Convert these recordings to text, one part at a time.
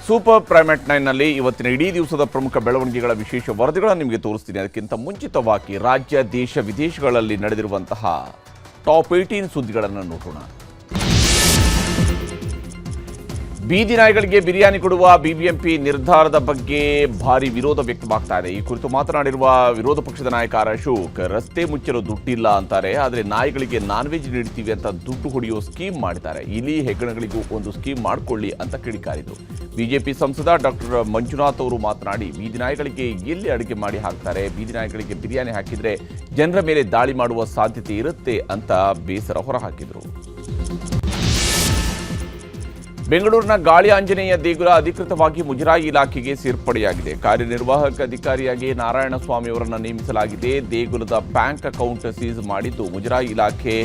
Super prime at 9ನಲ್ಲಿ ಇವತ್ತಿನ ಇಡೀ ದಿವಸದ ಪ್ರಮುಖ ಬೆಳವಣಿಗೆಗಳ ವಿಶೇಷ ವರದಿಗಳನ್ನು ನಿಮಗೆ ತೋರಿಸ್ತೀನಿ. ಅದಕ್ಕಿಂತ ಮುಂಚಿತವಾಗಿ ರಾಜ್ಯ ದೇಶ ವಿದೇಶಗಳಲ್ಲಿ ನಡೆದಿರುವಂತಹ ಟಾಪ್ 18 ಸುದ್ದಿಗಳನ್ನು ನೋಡೋಣ. ಬೀದಿ ನಾಯಿಗಳಿಗೆ ಬಿರಿಯಾನಿ ಕೊಡುವ ಬಿಬಿಎಂಪಿ ನಿರ್ಧಾರದ ಬಗ್ಗೆ ಭಾರಿ ವಿರೋಧ ವ್ಯಕ್ತವಾಗ್ತಾ ಇದೆ. ಈ ಕುರಿತು ಮಾತನಾಡಿರುವ ವಿರೋಧ ಪಕ್ಷದ ನಾಯಕ ಅಶೋಕ್, ರಸ್ತೆ ಮುಚ್ಚಲು ದುಡ್ಡಿಲ್ಲ ಅಂತಾರೆ, ಆದರೆ ನಾಯಿಗಳಿಗೆ ನಾನ್ ವೆಜ್ ನೀಡ್ತೀವಿ ಅಂತ ದುಡ್ಡು ಹೊಡೆಯೋ ಸ್ಕೀಮ್ ಮಾಡಿದ್ದಾರೆ. ಇಲಿ ಹೆಗ್ಗಣಗಳಿಗೂ ಒಂದು ಸ್ಕೀಮ್ ಮಾಡಿಕೊಳ್ಳಿ ಅಂತ ಕಿಡಿಕಾರಿದ್ರು. ಬಿಜೆಪಿ ಸಂಸದ ಡಾಕ್ಟರ್ ಮಂಜುನಾಥ್ ಅವರು ಮಾತನಾಡಿ, ಬೀದಿ ನಾಯಿಗಳಿಗೆ ಎಲ್ಲಿ ಅಡುಗೆ ಮಾಡಿ ಹಾಕ್ತಾರೆ, ಬೀದಿ ನಾಯಿಗಳಿಗೆ ಬಿರಿಯಾನಿ ಹಾಕಿದ್ರೆ ಜನರ ಮೇಲೆ ದಾಳಿ ಮಾಡುವ ಸಾಧ್ಯತೆ ಇರುತ್ತೆ ಅಂತ ಬೇಸರ ಹೊರಹಾಕಿದರು. ಬೆಂಗಳೂರಿನ ಗಾಳಿ ಆಂಜನೇಯ ದೇಗುಲ ಅಧಿಕೃತವಾಗಿ ಮುಜರಾಯಿ ಇಲಾಖೆಗೆ ಸೇರ್ಪಡೆಯಾಗಿದೆ. ಕಾರ್ಯನಿರ್ವಾಹಕ ಅಧಿಕಾರಿಯಾಗಿ ನಾರಾಯಣಸ್ವಾಮಿ ಅವರನ್ನು ನೇಮಿಸಲಾಗಿದೆ. ದೇಗುಲದ ಬ್ಯಾಂಕ್ ಅಕೌಂಟ್ ಸೀಸ್ ಮಾಡಿದ್ದು ಮುಜರಾಯಿ ಇಲಾಖೆ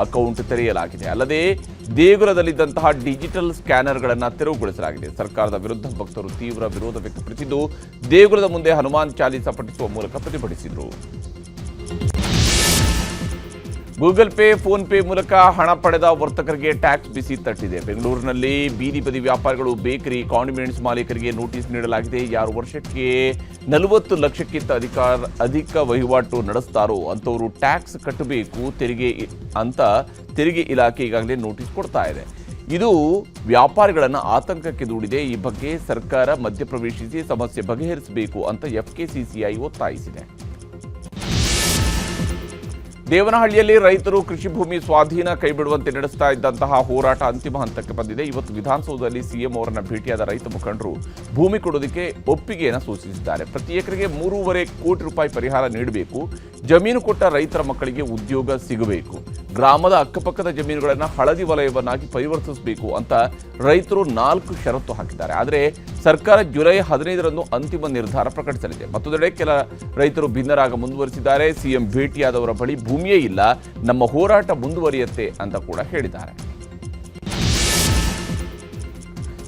ಅಕೌಂಟ್ ತೆರೆಯಲಾಗಿದೆ. ಅಲ್ಲದೆ ದೇಗುಲದಲ್ಲಿದ್ದಂತಹ ಡಿಜಿಟಲ್ ಸ್ಕ್ಯಾನರ್ಗಳನ್ನು ತೆರವುಗೊಳಿಸಲಾಗಿದೆ. ಸರ್ಕಾರದ ವಿರುದ್ಧ ಭಕ್ತರು ತೀವ್ರ ವಿರೋಧ ವ್ಯಕ್ತಪಡಿಸಿದ್ದು ದೇಗುಲದ ಮುಂದೆ ಹನುಮಾನ್ ಚಾಲೀಸ ಪಠಿಸುವ ಮೂಲಕ ಪ್ರತಿಭಟಿಸಿದರು. ಗೂಗಲ್ ಪೇ, ಫೋನ್ ಪೇ ಮೂಲಕ ಹಣ ಪಡೆದ ವರ್ತಕರಿಗೆ ಟ್ಯಾಕ್ಸ್ ಬಿಸಿ ತಟ್ಟಿದೆ. ಬೆಂಗಳೂರಿನಲ್ಲಿ ಬೀದಿ ಬದಿ ವ್ಯಾಪಾರಿಗಳು, ಬೇಕರಿ, ಕಾಂಡಿಮೆಂಟ್ಸ್ ಮಾಲೀಕರಿಗೆ ನೋಟಿಸ್ ನೀಡಲಾಗಿದೆ. ಯಾರು ವರ್ಷಕ್ಕೆ 40 ಲಕ್ಷಕ್ಕಿಂತ ಅಧಿಕ ವಹಿವಾಟು ನಡೆಸ್ತಾರೋ ಅಂಥವರು ಟ್ಯಾಕ್ಸ್ ಕಟ್ಟಬೇಕು ಅಂತ ತೆರಿಗೆ ಇಲಾಖೆ ಈಗಾಗಲೇ ನೋಟಿಸ್ ಕೊಡ್ತಾ ಇದೆ. ಇದು ವ್ಯಾಪಾರಿಗಳನ್ನು ಆತಂಕಕ್ಕೆ ದೂಡಿದೆ. ಈ ಬಗ್ಗೆ ಸರ್ಕಾರ ಮಧ್ಯಪ್ರವೇಶಿಸಿ ಸಮಸ್ಯೆ ಬಗೆಹರಿಸಬೇಕು ಅಂತ FKCCI ಒತ್ತಾಯಿಸಿದೆ. ದೇವನಹಳ್ಳಿಯಲ್ಲಿ ರೈತರು ಕೃಷಿ ಭೂಮಿ ಸ್ವಾಧೀನ ಕೈಬಿಡುವಂತೆ ನಡೆಸ್ತಾ ಇದ್ದಂತಹ ಹೋರಾಟ ಅಂತಿಮ ಹಂತಕ್ಕೆ ಬಂದಿದೆ. ಇವತ್ತು ವಿಧಾನಸೌಧದಲ್ಲಿ ಸಿಎಂ ಅವರನ್ನು ಭೇಟಿಯಾದ ರೈತ ಮುಖಂಡರು ಭೂಮಿ ಕೊಡೋದಕ್ಕೆ ಒಪ್ಪಿಗೆಯನ್ನು ಸೂಚಿಸಿದ್ದಾರೆ. ಪ್ರತಿ ಎಕರೆಗೆ 3.5 ಕೋಟಿ ರೂಪಾಯಿ ಪರಿಹಾರ ನೀಡಬೇಕು. ಜಮೀನು ಕೊಟ್ಟ ರೈತರ ಮಕ್ಕಳಿಗೆ ಉದ್ಯೋಗ ಸಿಗಬೇಕು. ಗ್ರಾಮದ ಅಕ್ಕಪಕ್ಕದ ಜಮೀನುಗಳನ್ನು ಹಳದಿ ವಲಯವನ್ನಾಗಿ ಪರಿವರ್ತಿಸಬೇಕು ಅಂತ ರೈತರು 4 ಷರತ್ತು ಹಾಕಿದ್ದಾರೆ. ಆದರೆ ಸರ್ಕಾರ ಜುಲೈ 15ರಂದು ಅಂತಿಮ ನಿರ್ಧಾರ ಪ್ರಕಟಿಸಲಿದೆ. ಮತ್ತೊಂದೆಡೆ ಕೆಲ ರೈತರು ಭಿನ್ನರಾಗ ಮುಂದುವರಿಸಿದ್ದಾರೆ. ಸಿಎಂ ಭೇಟಿಯಾದವರ ಬಳಿ ಭೂಮಿಯೇ ಇಲ್ಲ, ನಮ್ಮ ಹೋರಾಟ ಮುಂದುವರಿಯುತ್ತೆ ಅಂತ ಕೂಡ ಹೇಳಿದ್ದಾರೆ.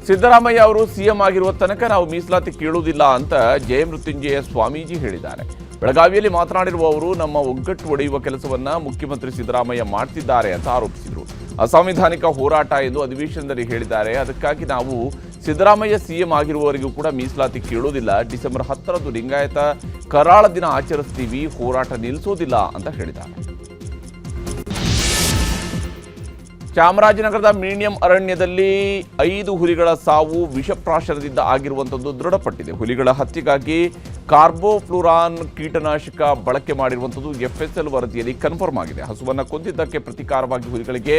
ಸಿದ್ದರಾಮಯ್ಯ ಅವರು ಸಿಎಂ ಆಗಿರುವ ತನಕ ನಾವು ಮೀಸಲಾತಿ ಕೇಳುವುದಿಲ್ಲ ಅಂತ ಜಯಮೃತ್ಯುಂಜಯ ಸ್ವಾಮೀಜಿ ಹೇಳಿದ್ದಾರೆ. ಬೆಳಗಾವಿಯಲ್ಲಿ ಮಾತನಾಡಿರುವ ಅವರು, ನಮ್ಮ ಒಗ್ಗಟ್ಟು ಒಡೆಯುವ ಕೆಲಸವನ್ನ ಮುಖ್ಯಮಂತ್ರಿ ಸಿದ್ದರಾಮಯ್ಯ ಮಾಡ್ತಿದ್ದಾರೆ ಅಂತ ಆರೋಪಿಸಿದರು. ಅಸಾಂವಿಧಾನಿಕ ಹೋರಾಟ ಎಂದು ಅಧಿವೇಶನದಲ್ಲಿ ಹೇಳಿದ್ದಾರೆ. ಅದಕ್ಕಾಗಿ ನಾವು ಸಿದ್ದರಾಮಯ್ಯ ಸಿಎಂ ಆಗಿರುವವರೆಗೂ ಕೂಡ ಮೀಸಲಾತಿ ಕೇಳೋದಿಲ್ಲ. ಡಿಸೆಂಬರ್ 10ರಂದು ಲಿಂಗಾಯತ ಕರಾಳ ದಿನ ಆಚರಿಸ್ತೀವಿ, ಹೋರಾಟ ನಿಲ್ಲಿಸೋದಿಲ್ಲ ಅಂತ ಹೇಳಿದ್ದಾರೆ. ಚಾಮರಾಜನಗರದ ಮೀಡಿಯಂ ಅರಣ್ಯದಲ್ಲಿ 5 ಹುಲಿಗಳ ಸಾವು ವಿಷಪ್ರಾಶನದಿಂದ ಆಗಿರುವಂಥದ್ದು ದೃಢಪಟ್ಟಿದೆ. ಹುಲಿಗಳ ಹತ್ಯೆಗಾಗಿ ಕಾರ್ಬೋಫ್ಲೂರಾನ್ ಕೀಟನಾಶಕ ಬಳಕೆ ಮಾಡಿರುವಂಥದ್ದು FSL ವರದಿಯಲ್ಲಿ ಕನ್ಫರ್ಮ್ ಆಗಿದೆ. ಹಸುವನ್ನು ಕೊಂದಿದ್ದಕ್ಕೆ ಪ್ರತಿಕಾರವಾಗಿ ಹುಲಿಗಳಿಗೆ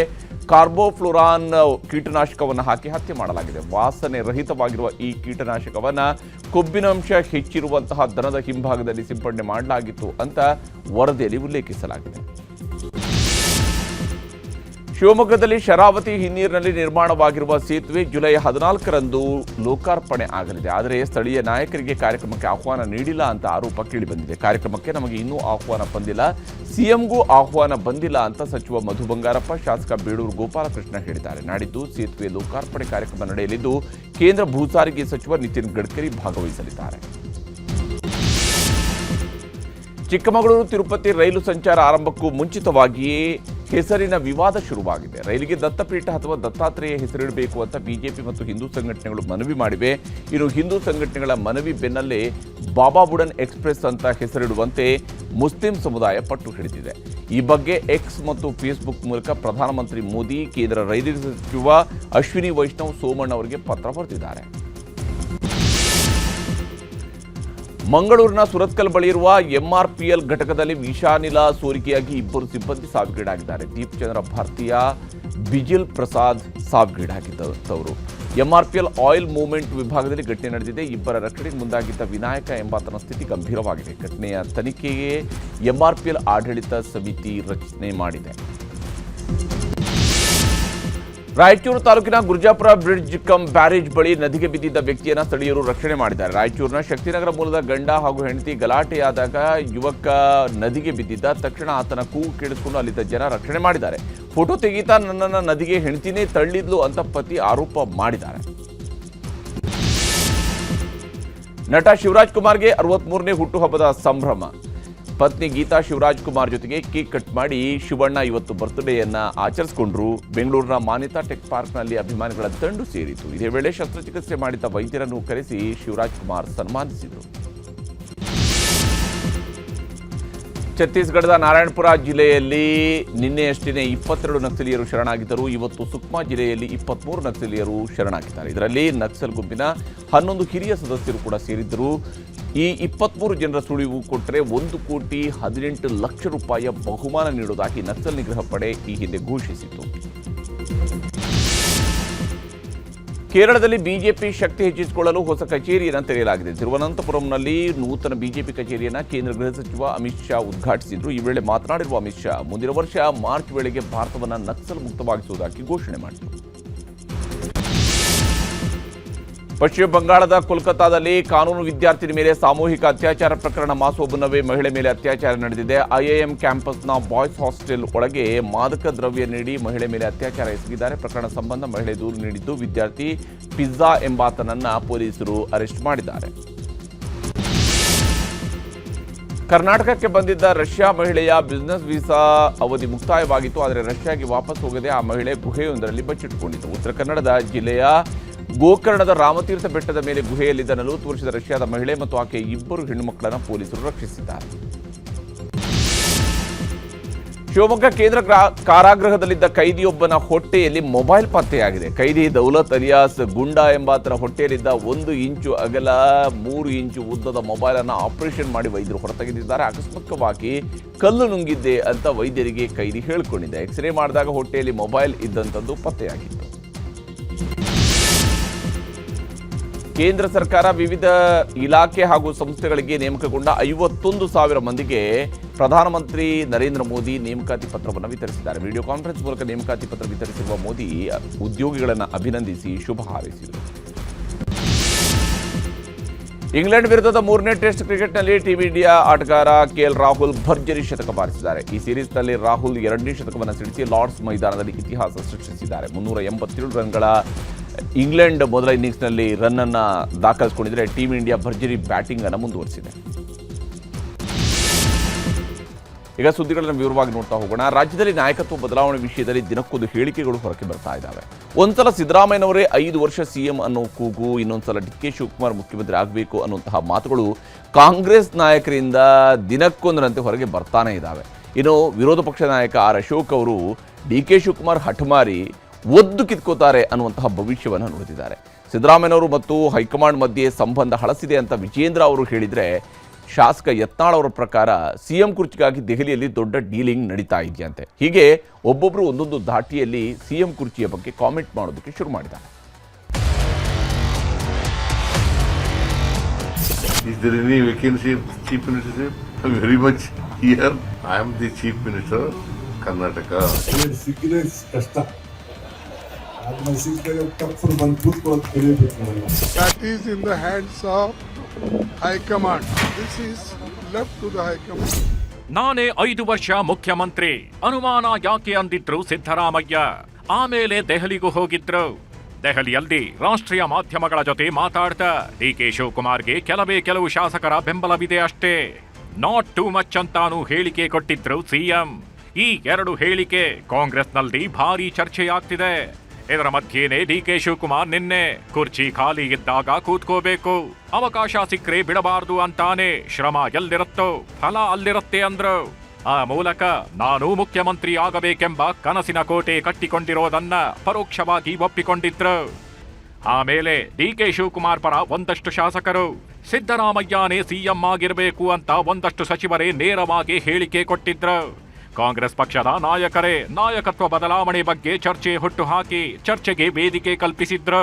ಕಾರ್ಬೋಫ್ಲೂರಾನ್ ಕೀಟನಾಶಕವನ್ನು ಹಾಕಿ ಹತ್ಯೆ ಮಾಡಲಾಗಿದೆ. ವಾಸನೆ ರಹಿತವಾಗಿರುವ ಈ ಕೀಟನಾಶಕವನ್ನು ಕೊಬ್ಬಿನಾಂಶ ಹೆಚ್ಚಿರುವಂತಹ ದನದ ಹಿಂಭಾಗದಲ್ಲಿ ಸಿಂಪಡಣೆ ಮಾಡಲಾಗಿತ್ತು ಅಂತ ವರದಿಯಲ್ಲಿ ಉಲ್ಲೇಖಿಸಲಾಗಿದೆ. ಶಿವಮೊಗ್ಗದಲ್ಲಿ ಶರಾವತಿ ಹಿನ್ನೀರಿನಲ್ಲಿ ನಿರ್ಮಾಣವಾಗಿರುವ ಸೇತುವೆ ಜುಲೈ 14ರಂದು ಲೋಕಾರ್ಪಣೆ ಆಗಲಿದೆ. ಆದರೆ ಸ್ಥಳೀಯ ನಾಯಕರಿಗೆ ಕಾರ್ಯಕ್ರಮಕ್ಕೆ ಆಹ್ವಾನ ನೀಡಿಲ್ಲ ಅಂತ ಆರೋಪ ಕೇಳಿಬಂದಿದೆ. ಕಾರ್ಯಕ್ರಮಕ್ಕೆ ನಮಗೆ ಇನ್ನೂ ಆಹ್ವಾನ ಬಂದಿಲ್ಲ, ಸಿಎಂಗೂ ಆಹ್ವಾನ ಬಂದಿಲ್ಲ ಅಂತ ಸಚಿವ ಮಧು ಬಂಗಾರಪ್ಪ, ಶಾಸಕ ಬೇಳೂರು ಗೋಪಾಲಕೃಷ್ಣ ಹೇಳಿದ್ದಾರೆ. ನಾಡಿದ್ದು ಸೇತುವೆ ಲೋಕಾರ್ಪಣೆ ಕಾರ್ಯಕ್ರಮ ನಡೆಯಲಿದ್ದು ಕೇಂದ್ರ ಭೂ ಸಾರಿಗೆ ಸಚಿವ ನಿತಿನ್ ಗಡ್ಕರಿ ಭಾಗವಹಿಸಲಿದ್ದಾರೆ. ಚಿಕ್ಕಮಗಳೂರು ತಿರುಪತಿ ರೈಲು ಸಂಚಾರ ಆರಂಭಕ್ಕೂ ಮುಂಚಿತವಾಗಿಯೇ ಹೆಸರಿನ ವಿವಾದ ಶುರುವಾಗಿದೆ. ರೈಲಿಗೆ ದತ್ತಪೀಠ ಅಥವಾ ದತ್ತಾತ್ರೇಯ ಹೆಸರಿಡಬೇಕು ಅಂತ ಬಿಜೆಪಿ ಮತ್ತು ಹಿಂದೂ ಸಂಘಟನೆಗಳು ಮನವಿ ಮಾಡಿವೆ. ಇನ್ನು ಹಿಂದೂ ಸಂಘಟನೆಗಳ ಮನವಿ ಬೆನ್ನಲ್ಲೇ ಬಾಬಾ ಬುಡನ್ ಎಕ್ಸ್ಪ್ರೆಸ್ ಅಂತ ಹೆಸರಿಡುವಂತೆ ಮುಸ್ಲಿಂ ಸಮುದಾಯ ಪಟ್ಟು ಹಿಡಿದಿದೆ. ಈ ಬಗ್ಗೆ ಎಕ್ಸ್ ಮತ್ತು ಫೇಸ್ಬುಕ್ ಮೂಲಕ ಪ್ರಧಾನಮಂತ್ರಿ ಮೋದಿ, ಕೇಂದ್ರ ರೈಲ್ವೆ ಸಚಿವ ಅಶ್ವಿನಿ ವೈಷ್ಣವ್ ಸೋಮಣ್ಣ ಅವರಿಗೆ ಪತ್ರ ಬರೆದಿದ್ದಾರೆ. ಮಂಗಳೂರಿನ ಸುರತ್ಕಲ್ ಬಳಿ ಇರುವ MRPL ಘಟಕದಲ್ಲಿ ವಿಷಾನಿಲ ಸೋರಿಕೆಯಾಗಿ 2 ಸಿಬ್ಬಂದಿ ಸಾವಿಗೀಡಾಗಿದ್ದಾರೆ. ದೀಪ್ ಚಂದ್ರ ಭಾರತೀಯ, Bijil Prasad ಸಾವಿಗೀಡಾಗಿದ್ದವರು. MRPL oil movement ವಿಭಾಗದಲ್ಲಿ ಘಟನೆ ನಡೆದಿದೆ. 2 ರಕ್ಷಣೆಗೆ ಮುಂದಾಗಿದ್ದ ವಿನಾಯಕ ಎಂಬಾತನ ಸ್ಥಿತಿ ಗಂಭೀರವಾಗಿದೆ. ಘಟನೆಯ ತನಿಖೆಗೆ MRPL ಆಡಳಿತ ಸಮಿತಿ ರಚನೆ ಮಾಡಿದೆ. ರಾಯಚೂರು ತಾಲೂಕಿನ ಗುರ್ಜಾಪುರ ಬ್ರಿಡ್ಜ್ ಕಮ್ ಬ್ಯಾರೇಜ್ ಬಳಿ ನದಿಗೆ ಬಿದ್ದಿದ್ದ ವ್ಯಕ್ತಿಯನ್ನು ಸ್ಥಳೀಯರು ರಕ್ಷಣೆ ಮಾಡಿದ್ದಾರೆ. ರಾಯಚೂರಿನ ಶಕ್ತಿನಗರ ಮೂಲದ ಗಂಡ ಹಾಗೂ ಹೆಂಡತಿ ಗಲಾಟೆಯಾದಾಗ ಯುವಕ ನದಿಗೆ ಬಿದ್ದಿದ್ದ. ತಕ್ಷಣ ಆತನ ಕೂಗು ಕೇಳಿಸಿಕೊಂಡು ಅಲ್ಲಿದ್ದ ಜನ ರಕ್ಷಣೆ ಮಾಡಿದ್ದಾರೆ. ಫೋಟೋ ತೆಗೀತಾ ನನ್ನನ್ನು ನದಿಗೆ ಹೆಂಡತಿನೇ ತಳ್ಳಿದ್ಲು ಅಂತ ಪತಿ ಆರೋಪ ಮಾಡಿದ್ದಾರೆ. ನಟ ಶಿವರಾಜ್ ಕುಮಾರ್ಗೆ 63ನೇ ಹುಟ್ಟುಹಬ್ಬದ ಸಂಭ್ರಮ. ಪತ್ನಿ ಗೀತಾ ಶಿವರಾಜ್ ಕುಮಾರ್ ಜೊತೆಗೆ ಕೇಕ್ ಕಟ್ ಮಾಡಿ ಶಿವಣ್ಣ ಇವತ್ತು ಬರ್ತ್ಡೇಯನ್ನ ಆಚರಿಸಿಕೊಂಡ್ರು. ಬೆಂಗಳೂರಿನ ಮಾನ್ಯತಾ ಟೆಕ್ ಪಾರ್ಕ್ನಲ್ಲಿ ಅಭಿಮಾನಿಗಳ ದಂಡು ಸೇರಿತು. ಇದೇ ವೇಳೆ ಶಸ್ತ್ರಚಿಕಿತ್ಸೆ ಮಾಡಿದ ವೈದ್ಯರನ್ನು ಕರೆಸಿ ಶಿವರಾಜ್ ಕುಮಾರ್ ಸನ್ಮಾನಿಸಿದರು. ಛತ್ತೀಸ್ಗಢದ ನಾರಾಯಣಪುರ ಜಿಲ್ಲೆಯಲ್ಲಿ ನಿನ್ನೆಯಷ್ಟೇ 22 ನಕ್ಸಲೀಯರು ಶರಣಾಗಿದ್ದರು. ಇವತ್ತು ಸುಕ್ಮಾ ಜಿಲ್ಲೆಯಲ್ಲಿ 23 ನಕ್ಸಲೀಯರು ಶರಣಾಗಿದ್ದಾರೆ. ಇದರಲ್ಲಿ ನಕ್ಸಲ್ ಗುಂಪಿನ 11 ಹಿರಿಯ ಸದಸ್ಯರು ಕೂಡ ಸೇರಿದ್ದರು. ಈ 23 ಜನರ ಸುಳಿವು ಕೊಟ್ಟರೆ 1,18,00,000 ರೂಪಾಯಿ ಬಹುಮಾನ ನೀಡುವುದಾಗಿ ನಕ್ಸಲ್ ನಿಗ್ರಹ ಪಡೆ ಈ ಹಿಂದೆ ಘೋಷಿಸಿತು. ಕೇರಳದಲ್ಲಿ ಬಿಜೆಪಿ ಶಕ್ತಿ ಹೆಚ್ಚಿಸಿಕೊಳ್ಳಲು ಹೊಸ ಕಚೇರಿಯನ್ನು ತೆರೆಯಲಾಗಿದೆ. ತಿರುವನಂತಪುರಂನಲ್ಲಿ ನೂತನ ಬಿಜೆಪಿ ಕಚೇರಿಯನ್ನು ಕೇಂದ್ರ ಗೃಹ ಸಚಿವ ಅಮಿತ್ ಶಾ ಉದ್ಘಾಟಿಸಿದರು. ಈ ವೇಳೆ ಮಾತನಾಡಿರುವ ಅಮಿತ್ ಶಾ ಮುಂದಿನ ವರ್ಷ ಮಾರ್ಚ್ ವೇಳೆಗೆ ಭಾರತವನ್ನು ನಕ್ಸಲ್ ಮುಕ್ತವಾಗಿಸುವುದಾಗಿ ಘೋಷಣೆ ಮಾಡಿದರು. ಪಶ್ಚಿಮ ಬಂಗಾಳದ ಕೋಲ್ಕತ್ತಾದಲ್ಲಿ ಕಾನೂನು ವಿದ್ಯಾರ್ಥಿನಿ ಮೇಲೆ ಸಾಮೂಹಿಕ ಅತ್ಯಾಚಾರ ಪ್ರಕರಣ ಮಾಸೂಬನವೇ ಮಹಿಳೆ ಮೇಲೆ ಅತ್ಯಾಚಾರ ನಡೆದಿದೆ. ಐಐಎಂ ಕ್ಯಾಂಪಸ್ನ ಬಾಯ್ಸ್ ಹಾಸ್ಟೆಲ್ ಒಳಗೆ ಮಾದಕ ದ್ರವ್ಯ ನೀಡಿ ಮಹಿಳೆ ಮೇಲೆ ಅತ್ಯಾಚಾರ ಎಸಗಿದ್ದಾರೆ. ಪ್ರಕರಣ ಸಂಬಂಧ ಮಹಿಳೆ ದೂರು ನೀಡಿದ್ದು ವಿದ್ಯಾರ್ಥಿ ಪಿಜ್ಜಾ ಎಂಬಾತನನ್ನ ಪೊಲೀಸರು ಅರೆಸ್ಟ್ ಮಾಡಿದ್ದಾರೆ. ಕರ್ನಾಟಕಕ್ಕೆ ಬಂದಿದ್ದ ರಷ್ಯಾ ಮಹಿಳೆಯ ಬಿಸಿನೆಸ್ ವೀಸಾ ಅವಧಿ ಮುಕ್ತಾಯವಾಗಿತ್ತು. ಆದರೆ ರಷ್ಯಾಗೆ ವಾಪಸ್ ಹೋಗದೆ ಆ ಮಹಿಳೆ ಗುಹೆಯೊಂದರಲ್ಲಿ ಬಚ್ಚಿಟ್ಟುಕೊಂಡಿತ್ತು. ಉತ್ತರ ಕನ್ನಡದ ಜಿಲ್ಲೆಯ ಗೋಕರ್ಣದ ರಾಮತೀರ್ಥ ಬೆಟ್ಟದ ಮೇಲೆ ಗುಹೆಯಲ್ಲಿದ್ದ 40 ವರ್ಷದ ರಷ್ಯಾದ ಮಹಿಳೆ ಮತ್ತು ಆಕೆ 2 ಹೆಣ್ಣುಮಕ್ಕಳನ್ನು ಪೊಲೀಸರು ರಕ್ಷಿಸಿದ್ದಾರೆ. ಶಿವಮೊಗ್ಗ ಕೇಂದ್ರ ಕಾರಾಗೃಹದಲ್ಲಿದ್ದ ಕೈದಿಯೊಬ್ಬನ ಹೊಟ್ಟೆಯಲ್ಲಿ ಮೊಬೈಲ್ ಪತ್ತೆಯಾಗಿದೆ. ಕೈದಿ ದೌಲತ್ ಅಲಿಯಾಸ್ ಗುಂಡಾ ಎಂಬಾತನ ಹೊಟ್ಟೆಯಲ್ಲಿದ್ದ 1 ಇಂಚು ಅಗಲ 3 ಇಂಚು ಉದ್ದದ ಮೊಬೈಲ್ ಅನ್ನು ಆಪರೇಷನ್ ಮಾಡಿ ವೈದ್ಯರು ಹೊರತೆಗೆದಿದ್ದಾರೆ. ಆಕಸ್ಮಿಕವಾಗಿ ಕಲ್ಲು ನುಂಗಿದ್ದೆ ಅಂತ ವೈದ್ಯರಿಗೆ ಕೈದಿ ಹೇಳಿಕೊಂಡಿದ್ದೆ. ಎಕ್ಸ್ರೇ ಮಾಡಿದಾಗ ಹೊಟ್ಟೆಯಲ್ಲಿ ಮೊಬೈಲ್ ಇದ್ದಂಥದ್ದು ಪತ್ತೆಯಾಗಿತ್ತು. ಕೇಂದ್ರ ಸರ್ಕಾರ ವಿವಿಧ ಇಲಾಖೆ ಹಾಗೂ ಸಂಸ್ಥೆಗಳಿಗೆ ನೇಮಕಗೊಂಡ 51,000 ಮಂದಿಗೆ ಪ್ರಧಾನಮಂತ್ರಿ ನರೇಂದ್ರ ಮೋದಿ ನೇಮಕಾತಿ ಪತ್ರವನ್ನು ವಿತರಿಸಿದ್ದಾರೆ. ವಿಡಿಯೋ ಕಾನ್ಫರೆನ್ಸ್ ಮೂಲಕ ನೇಮಕಾತಿ ಪತ್ರ ವಿತರಿಸಿರುವ ಮೋದಿ ಉದ್ಯೋಗಿಗಳನ್ನು ಅಭಿನಂದಿಸಿ ಶುಭ ಹಾರೈಸಿದರು. ಇಂಗ್ಲೆಂಡ್ ವಿರುದ್ಧದ 3ನೇ ಟೆಸ್ಟ್ ಕ್ರಿಕೆಟ್ನಲ್ಲಿ ಟೀಮ್ ಇಂಡಿಯಾ ಆಟಗಾರ ಕೆಎಲ್ ರಾಹುಲ್ ಭರ್ಜರಿ ಶತಕ ಬಾರಿಸಿದ್ದಾರೆ. ಈ ಸೀರೀಸ್ನಲ್ಲಿ ರಾಹುಲ್ 2ನೇ ಶತಕವನ್ನು ಸಿಡಿಸಿ ಲಾರ್ಡ್ಸ್ ಮೈದಾನದಲ್ಲಿ ಇತಿಹಾಸ ಸೃಷ್ಟಿಸಿದ್ದಾರೆ. 387 ರನ್ಗಳ ಇಂಗ್ಲೆಂಡ್ ಮೊದಲ ಇನ್ನಿಂಗ್ಸ್ನಲ್ಲಿ ರನ್ ಅನ್ನು ದಾಖಲಿಸಿಕೊಂಡಿದ್ದರೆ ಟೀಮ್ ಇಂಡಿಯಾ ಭರ್ಜರಿ ಬ್ಯಾಟಿಂಗ್ ಅನ್ನು ಮುಂದುವರಿಸಿದೆ. ಈಗ ಸುದ್ದಿಗಳನ್ನು ವಿವರವಾಗಿ ನೋಡ್ತಾ ಹೋಗೋಣ. ರಾಜ್ಯದಲ್ಲಿ ನಾಯಕತ್ವ ಬದಲಾವಣೆ ವಿಷಯದಲ್ಲಿ ದಿನಕ್ಕೊಂದು ಹೇಳಿಕೆಗಳು ಹೊರಕ್ಕೆ ಬರ್ತಾ ಇದ್ದಾವೆ. ಒಂದ್ಸಲ ಸಿದ್ದರಾಮಯ್ಯನವರೇ 5 ವರ್ಷ ಸಿಎಂ ಅನ್ನೋ ಕೂಗು, ಇನ್ನೊಂದ್ಸಲ ಡಿಕೆ ಶಿವಕುಮಾರ್ ಮುಖ್ಯಮಂತ್ರಿ ಆಗಬೇಕು ಅನ್ನುವಂತಹ ಮಾತುಗಳು ಕಾಂಗ್ರೆಸ್ ನಾಯಕರಿಂದ ದಿನಕ್ಕೊಂದರಂತೆ ಹೊರಗೆ ಬರ್ತಾನೆ ಇದ್ದಾವೆ. ಇನ್ನು ವಿರೋಧ ಪಕ್ಷ ನಾಯಕ ಆರ್ ಅಶೋಕ್ ಅವರು ಡಿಕೆ ಶಿವಕುಮಾರ್ ಹಠಮಾರಿ ಒದ್ದು ಕಿತ್ಕೋತಾರೆ ಅನ್ನುವಂತಹ ಭವಿಷ್ಯವನ್ನು ನುಡಿದಿದ್ದಾರೆ. ಸಿದ್ದರಾಮಯ್ಯನವರು ಮತ್ತು ಹೈಕಮಾಂಡ್ ಮಧ್ಯೆ ಸಂಬಂಧ ಹಳಸಿದೆ ಅಂತ ವಿಜೇಂದ್ರ ಅವರು ಹೇಳಿದರೆ, ಶಾಸಕ ಯತ್ನಾಳ್ ಅವರ ಪ್ರಕಾರ ಸಿಎಂ ಕುರ್ಚಿಗಾಗಿ ದೆಹಲಿಯಲ್ಲಿ ದೊಡ್ಡ ಡೀಲಿಂಗ್ ನಡೀತಾ ಇದೆಯಂತೆ. ಹೀಗೆ ಒಬ್ಬೊಬ್ಬರು ಒಂದೊಂದು ಧಾಟಿಯಲ್ಲಿ ಸಿಎಂ ಕುರ್ಚಿಯ ಬಗ್ಗೆ ಕಾಮೆಂಟ್ ಮಾಡೋದಕ್ಕೆ ಶುರು ಮಾಡಿದ್ದಾರೆ. Is there any vacancy of chief ministership? Very much here. I am the chief minister, Karnataka. ಸಿಕ್ಕಿದ್ರೆ ಕಷ್ಟ. ಅದನ್ನ ಸಿಕ್ಕಿದ್ರೆ ತಪ್ಪು ಬಂದು ಕೂತ್ಕೊಳ್ಳೋದು ಕಲಿಯಬೇಕು. That is in the hands of High Command. This is left to the High Command. ನಾನೇ 5 ವರ್ಷ ಮುಖ್ಯಮಂತ್ರಿ ಅನುಮಾನ ಯಾಕೆ ಅಂದಿದ್ರು ಸಿದ್ದರಾಮಯ್ಯ. ಆಮೇಲೆ ದೆಹಲಿಗೂ ಹೋಗಿದ್ರು. ದೆಹಲಿಯಲ್ಲಿ ರಾಷ್ಟ್ರೀಯ ಮಾಧ್ಯಮಗಳ ಜೊತೆ ಮಾತಾಡ್ತಾ ಡಿಕೆ ಶಿವಕುಮಾರ್ಗೆ ಕೆಲವು ಶಾಸಕರ ಬೆಂಬಲವಿದೆ ಅಷ್ಟೇ, ನಾಟ್ ಟೂ ಮಚ್ ಅಂತಾನು ಹೇಳಿಕೆ ಕೊಟ್ಟಿದ್ರು ಸಿಎಂ. ಈ 2 ಹೇಳಿಕೆ ಕಾಂಗ್ರೆಸ್ನಲ್ಲಿ ಭಾರೀ ಚರ್ಚೆಯಾಗ್ತಿದೆ. ಇದರ ಮಧ್ಯೆನೇ ಡಿಕೆ ಶಿವಕುಮಾರ್ ನಿನ್ನೆ ಕುರ್ಚಿ ಖಾಲಿ ಇದ್ದಾಗ ಕೂತ್ಕೋಬೇಕು, ಅವಕಾಶ ಸಿಕ್ಕರೆ ಬಿಡಬಾರದು ಅಂತಾನೆ, ಶ್ರಮ ಎಲ್ಲಿರುತ್ತೋ ಫಲ ಅಲ್ಲಿರುತ್ತೆ ಅಂದ್ರು. ಆ ಮೂಲಕ ನಾನು ಮುಖ್ಯಮಂತ್ರಿ ಆಗಬೇಕೆಂಬ ಕನಸಿನ ಕೋಟೆ ಕಟ್ಟಿಕೊಂಡಿರೋದನ್ನ ಪರೋಕ್ಷವಾಗಿ ಒಪ್ಪಿಕೊಂಡಿದ್ರು. ಆಮೇಲೆ ಡಿಕೆ ಶಿವಕುಮಾರ್ ಪರ ಒಂದಷ್ಟು ಶಾಸಕರು ಸಿದ್ದರಾಮಯ್ಯನೇ ಸಿಎಂ ಆಗಿರಬೇಕು ಅಂತ ಒಂದಷ್ಟು ಸಚಿವರೇ ನೇರವಾಗಿ ಹೇಳಿಕೆ ಕೊಟ್ಟಿದ್ರು. ಕಾಂಗ್ರೆಸ್ ಪಕ್ಷದ ನಾಯಕರೇ ನಾಯಕತ್ವ ಬದಲಾವಣೆ ಬಗ್ಗೆ ಚರ್ಚೆ ಹುಟ್ಟುಹಾಕಿ ಚರ್ಚೆಗೆ ವೇದಿಕೆ ಕಲ್ಪಿಸಿದ್ರು.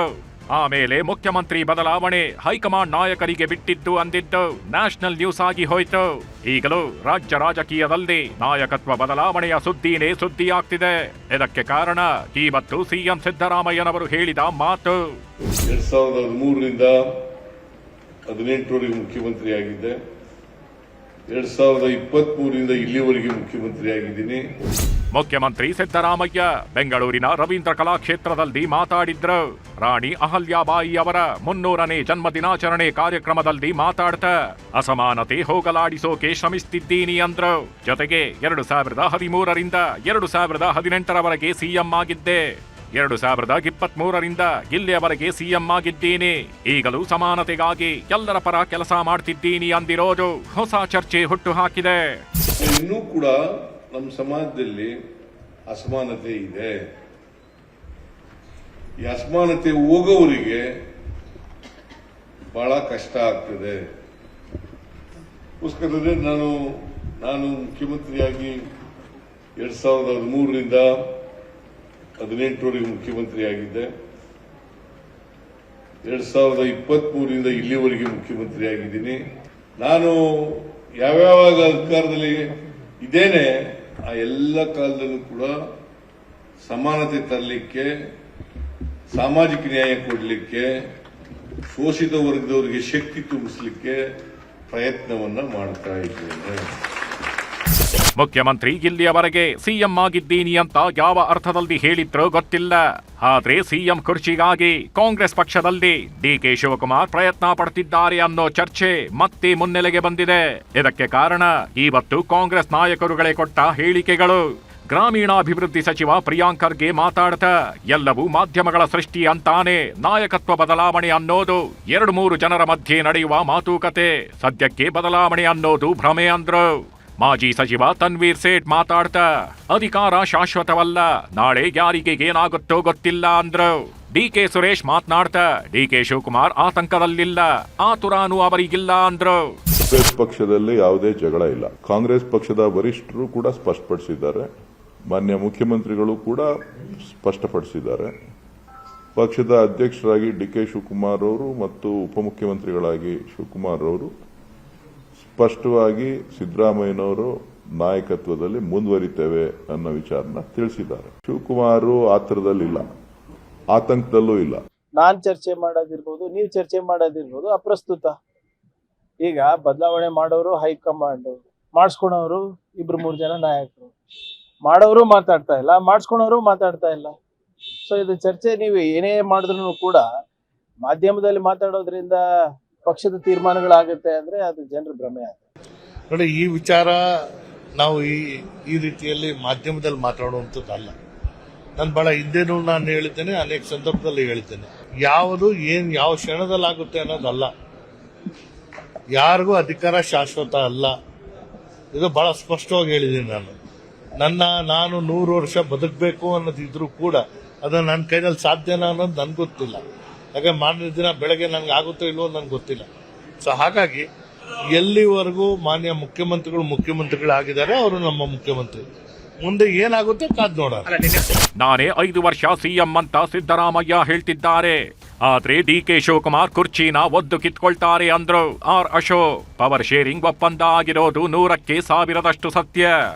ಆಮೇಲೆ ಮುಖ್ಯಮಂತ್ರಿ ಬದಲಾವಣೆ ಹೈಕಮಾಂಡ್ ನಾಯಕರಿಗೆ ಬಿಟ್ಟಿದ್ದು ಅಂದಿದ್ದು ನ್ಯಾಷನಲ್ ನ್ಯೂಸ್ ಆಗಿ ಹೋಯ್ತು. ಈಗಲೂ ರಾಜ್ಯ ರಾಜಕೀಯದಲ್ಲಿ ನಾಯಕತ್ವ ಬದಲಾವಣೆಯ ಸುದ್ದಿನೇ ಸುದ್ದಿಯಾಗ್ತಿದೆ. ಇದಕ್ಕೆ ಕಾರಣ ಇವತ್ತು ಸಿಎಂ ಸಿದ್ದರಾಮಯ್ಯನವರು ಹೇಳಿದ ಮಾತು. 2013ರಿಂದ 18ರವರೆಗೆ ಮುಖ್ಯಮಂತ್ರಿಯಾಗಿದ್ದೆ. 2023ರಿಂದ ಇಲ್ಲಿವರೆಗೆ ಮುಖ್ಯಮಂತ್ರಿಯಾಗಿದ್ದೀನಿ. ಮುಖ್ಯಮಂತ್ರಿ ಸಿದ್ದರಾಮಯ್ಯ ಬೆಂಗಳೂರಿನ ರವೀಂದ್ರ ಕಲಾಕ್ಷೇತ್ರದಲ್ಲಿ ಮಾತಾಡಿದ್ರು. ರಾಣಿ ಅಹಲ್ಯಾಬಾಯಿ ಅವರ 300ನೇ ಜನ್ಮದಿನಾಚರಣೆ ಕಾರ್ಯಕ್ರಮದಲ್ಲಿ ಮಾತಾಡ್ತಾ ಅಸಮಾನತೆ ಹೋಗಲಾಡಿಸೋಕೆ ಶ್ರಮಿಸುತ್ತಿದ್ದೀನಿ ಅಂದ್ರು. ಜೊತೆಗೆ 2013ರಿಂದ 2018ರವರೆಗೆ ಸಿಎಂ ಆಗಿದ್ದೆ, 2023ರಿಂದ ಇಲ್ಲಿಯವರೆಗೆ ಸಿಎಂ ಆಗಿದ್ದೀನಿ, ಈಗಲೂ ಸಮಾನತೆಗಾಗಿ ಎಲ್ಲರ ಪರ ಕೆಲಸ ಮಾಡ್ತಿದ್ದೀನಿ ಅಂದಿರೋದು ಹೊಸ ಚರ್ಚೆ ಹುಟ್ಟು ಹಾಕಿದೆ. ಇನ್ನೂ ಕೂಡ ನಮ್ಮ ಸಮಾಜದಲ್ಲಿ ಅಸಮಾನತೆ ಇದೆ. ಈ ಅಸಮಾನತೆ ಹೋಗೋವರಿಗೆ ಬಹಳ ಕಷ್ಟ ಆಗ್ತದೆ. ಅದಕ್ಕೋಸ್ಕರ ನಾನು ಮುಖ್ಯಮಂತ್ರಿಯಾಗಿ 2013ರಿಂದ 2018ರವರೆಗೆ ಮುಖ್ಯಮಂತ್ರಿಯಾಗಿದ್ದೆ. 2023ರಿಂದ ಇಲ್ಲಿವರೆಗೆ ಮುಖ್ಯಮಂತ್ರಿಯಾಗಿದ್ದೀನಿ. ನಾನು ಯಾವ್ಯಾವಾಗ ಅಧಿಕಾರದಲ್ಲಿ ಇದ್ದೇನೆ ಆ ಎಲ್ಲ ಕಾಲದಲ್ಲೂ ಕೂಡ ಸಮಾನತೆ ತರಲಿಕ್ಕೆ, ಸಾಮಾಜಿಕ ನ್ಯಾಯ ಕೊಡಲಿಕ್ಕೆ, ಶೋಷಿತ ವರ್ಗದವರಿಗೆ ಶಕ್ತಿ ತುಂಬಿಸಲಿಕ್ಕೆ ಪ್ರಯತ್ನವನ್ನ ಮಾಡ್ತಾ ಇದ್ದೇನೆ. ಮುಖ್ಯಮಂತ್ರಿ ಇಲ್ಲಿಯವರೆಗೆ ಸಿಎಂ ಆಗಿದ್ದೀನಿ ಅಂತ ಯಾವ ಅರ್ಥದಲ್ಲಿ ಹೇಳಿದ್ರೋ ಗೊತ್ತಿಲ್ಲ. ಆದ್ರೆ ಸಿಎಂ ಕುರ್ಚಿಗಾಗಿ ಕಾಂಗ್ರೆಸ್ ಪಕ್ಷದಲ್ಲಿ ಡಿಕೆ ಶಿವಕುಮಾರ್ ಪ್ರಯತ್ನ ಪಡ್ತಿದ್ದಾರೆ ಅನ್ನೋ ಚರ್ಚೆ ಮತ್ತೆ ಮುನ್ನೆಲೆಗೆ ಬಂದಿದೆ. ಇದಕ್ಕೆ ಕಾರಣ ಇವತ್ತು ಕಾಂಗ್ರೆಸ್ ನಾಯಕರುಗಳೇ ಕೊಟ್ಟ ಹೇಳಿಕೆಗಳು. ಗ್ರಾಮೀಣಾಭಿವೃದ್ಧಿ ಸಚಿವ ಪ್ರಿಯಾಂಕ್ ಖರ್ಗೆ ಮಾತಾಡ್ತಾ ಎಲ್ಲವೂ ಮಾಧ್ಯಮಗಳ ಸೃಷ್ಟಿ ಅಂತಾನೆ, ನಾಯಕತ್ವ ಬದಲಾವಣೆ ಅನ್ನೋದು 2-3 ಜನರ ಮಧ್ಯೆ ನಡೆಯುವ ಮಾತುಕತೆ, ಸದ್ಯಕ್ಕೆ ಬದಲಾವಣೆ ಅನ್ನೋದು ಭ್ರಮೆ ಅಂದ್ರು. ಮಾಜಿ ಸಚಿವ ತನ್ವೀರ್ ಸೇಠ್ ಮಾತಾಡ್ತಾ ಅಧಿಕಾರ ಶಾಶ್ವತವಲ್ಲ, ನಾಳೆ ಯಾರಿಗೆ ಏನಾಗುತ್ತೋ ಗೊತ್ತಿಲ್ಲ ಅಂದ್ರು. ಡಿಕೆ ಸುರೇಶ್ ಮಾತನಾಡ್ತಾ ಡಿಕೆ ಶಿವಕುಮಾರ್ ಆತಂಕದಲ್ಲಿಲ್ಲ, ಆತುರಾನು ಅವರಿಗಿಲ್ಲ ಅಂದ್ರು. ಕಾಂಗ್ರೆಸ್ ಪಕ್ಷದಲ್ಲಿ ಯಾವುದೇ ಜಗಳ ಇಲ್ಲ. ಕಾಂಗ್ರೆಸ್ ಪಕ್ಷದ ವರಿಷ್ಠರು ಕೂಡ ಸ್ಪಷ್ಟಪಡಿಸಿದ್ದಾರೆ, ಮಾನ್ಯ ಮುಖ್ಯಮಂತ್ರಿಗಳು ಕೂಡ ಸ್ಪಷ್ಟಪಡಿಸಿದ್ದಾರೆ. ಪಕ್ಷದ ಅಧ್ಯಕ್ಷರಾಗಿ ಡಿಕೆ ಶಿವಕುಮಾರ್ ಅವರು ಮತ್ತು ಉಪಮುಖ್ಯಮಂತ್ರಿಗಳಾಗಿ ಶಿವಕುಮಾರ್ ಅವರು ಸ್ಪಷ್ಟವಾಗಿ ಸಿದ್ದರಾಮಯ್ಯನವರು ನಾಯಕತ್ವದಲ್ಲಿ ಮುಂದುವರಿತೇವೆ ಅನ್ನೋ ವಿಚಾರನ ತಿಳಿಸಿದ್ದಾರೆ. ಶಿವಕುಮಾರ್ ಆತರದಲ್ಲಿಲ್ಲ, ಆತಂಕದಲ್ಲೂ ಇಲ್ಲ. ನಾನ್ ಚರ್ಚೆ ಮಾಡೋದಿರ್ಬೋದು, ನೀವು ಚರ್ಚೆ ಮಾಡೋದಿರ್ಬೋದು ಅಪ್ರಸ್ತುತ. ಈಗ ಬದಲಾವಣೆ ಮಾಡೋರು ಹೈಕಮಾಂಡ್, ಮಾಡಿಸ್ಕೊಳೋರು 2-3 ಜನ ನಾಯಕರು. ಮಾಡೋರು ಮಾತಾಡ್ತಾ ಇಲ್ಲ, ಮಾಡಿಸ್ಕೊಳೋರು ಮಾತಾಡ್ತಾ ಇಲ್ಲ. ಸೊ ಇದು ಚರ್ಚೆ ನೀವು ಏನೇ ಮಾಡಿದ್ರು ಕೂಡ ಮಾಧ್ಯಮದಲ್ಲಿ ಮಾತಾಡೋದ್ರಿಂದ ಪಕ್ಷದ ತೀರ್ಮಾನಗಳಾಗುತ್ತೆ ಅಂದ್ರೆ ಅದು ಜನರ ಭ್ರಮೆ ಆಗುತ್ತೆ. ನೋಡಿ, ಈ ವಿಚಾರ ನಾವು ಈ ರೀತಿಯಲ್ಲಿ ಮಾಧ್ಯಮದಲ್ಲಿ ಮಾತಾಡುವಂಥದ್ದಲ್ಲ. ನಾನು ಬಹಳ ಹಿಂದೆನೂ ನಾನು ಹೇಳಿದ್ದೇನೆ, ಅನೇಕ ಸಂದರ್ಭದಲ್ಲಿ ಹೇಳಿದ್ದೇನೆ, ಯಾವುದು ಯಾವ ಕ್ಷಣದಲ್ಲಾಗುತ್ತೆ ಅನ್ನೋದಲ್ಲ. ಯಾರಿಗೂ ಅಧಿಕಾರ ಶಾಶ್ವತ ಅಲ್ಲ, ಇದು ಬಹಳ ಸ್ಪಷ್ಟವಾಗಿ ಹೇಳಿದ್ದೀನಿ. ನಾನು 100 ವರ್ಷ ಬದುಕಬೇಕು ಅನ್ನೋದಿದ್ರು ಕೂಡ ಅದು ನನ್ನ ಕೈನಲ್ಲಿ ಸಾಧ್ಯನಾ ಅನ್ನೋದು ನನ್ಗೆ ಗೊತ್ತಿಲ್ಲ. ಯಾಕಂದ್ರೆ ಮಾರನೇ ದಿನ ಬೆಳಗ್ಗೆ ನನಗೆ ಆಗುತ್ತೋ ಇಲ್ವೋ ನನಗೆ ಗೊತ್ತಿಲ್ಲ. ಸೊ ಹಾಗಾಗಿ ಎಲ್ಲಿವರೆಗೂ ಮಾನ್ಯ ಮುಖ್ಯಮಂತ್ರಿಗಳಾಗಿದ್ದಾರೆ, ಅವರು ನಮ್ಮ ಮುಖ್ಯಮಂತ್ರಿ. ಮುಂದೆ ಏನಾಗುತ್ತೆ ಕಾದ್ ನೋಡೋಣ. ನಾನೇ 5 ವರ್ಷ ಸಿಎಂ ಅಂತ ಸಿದ್ದರಾಮಯ್ಯ ಹೇಳ್ತಿದ್ದಾರೆ, ಆದ್ರೆ ಡಿಕೆ ಶಿವಕುಮಾರ್ ಕುರ್ಚಿನ ಒದ್ದು ಕಿತ್ಕೊಳ್ತಾರೆ ಅಂದ್ರು ಆರ್ ಅಶೋಕ್. ಪವರ್ ಶೇರಿಂಗ್ ಒಪ್ಪಂದ ಆಗಿರೋದು 100ಕ್ಕೆ 1000ರಷ್ಟು ಸತ್ಯ.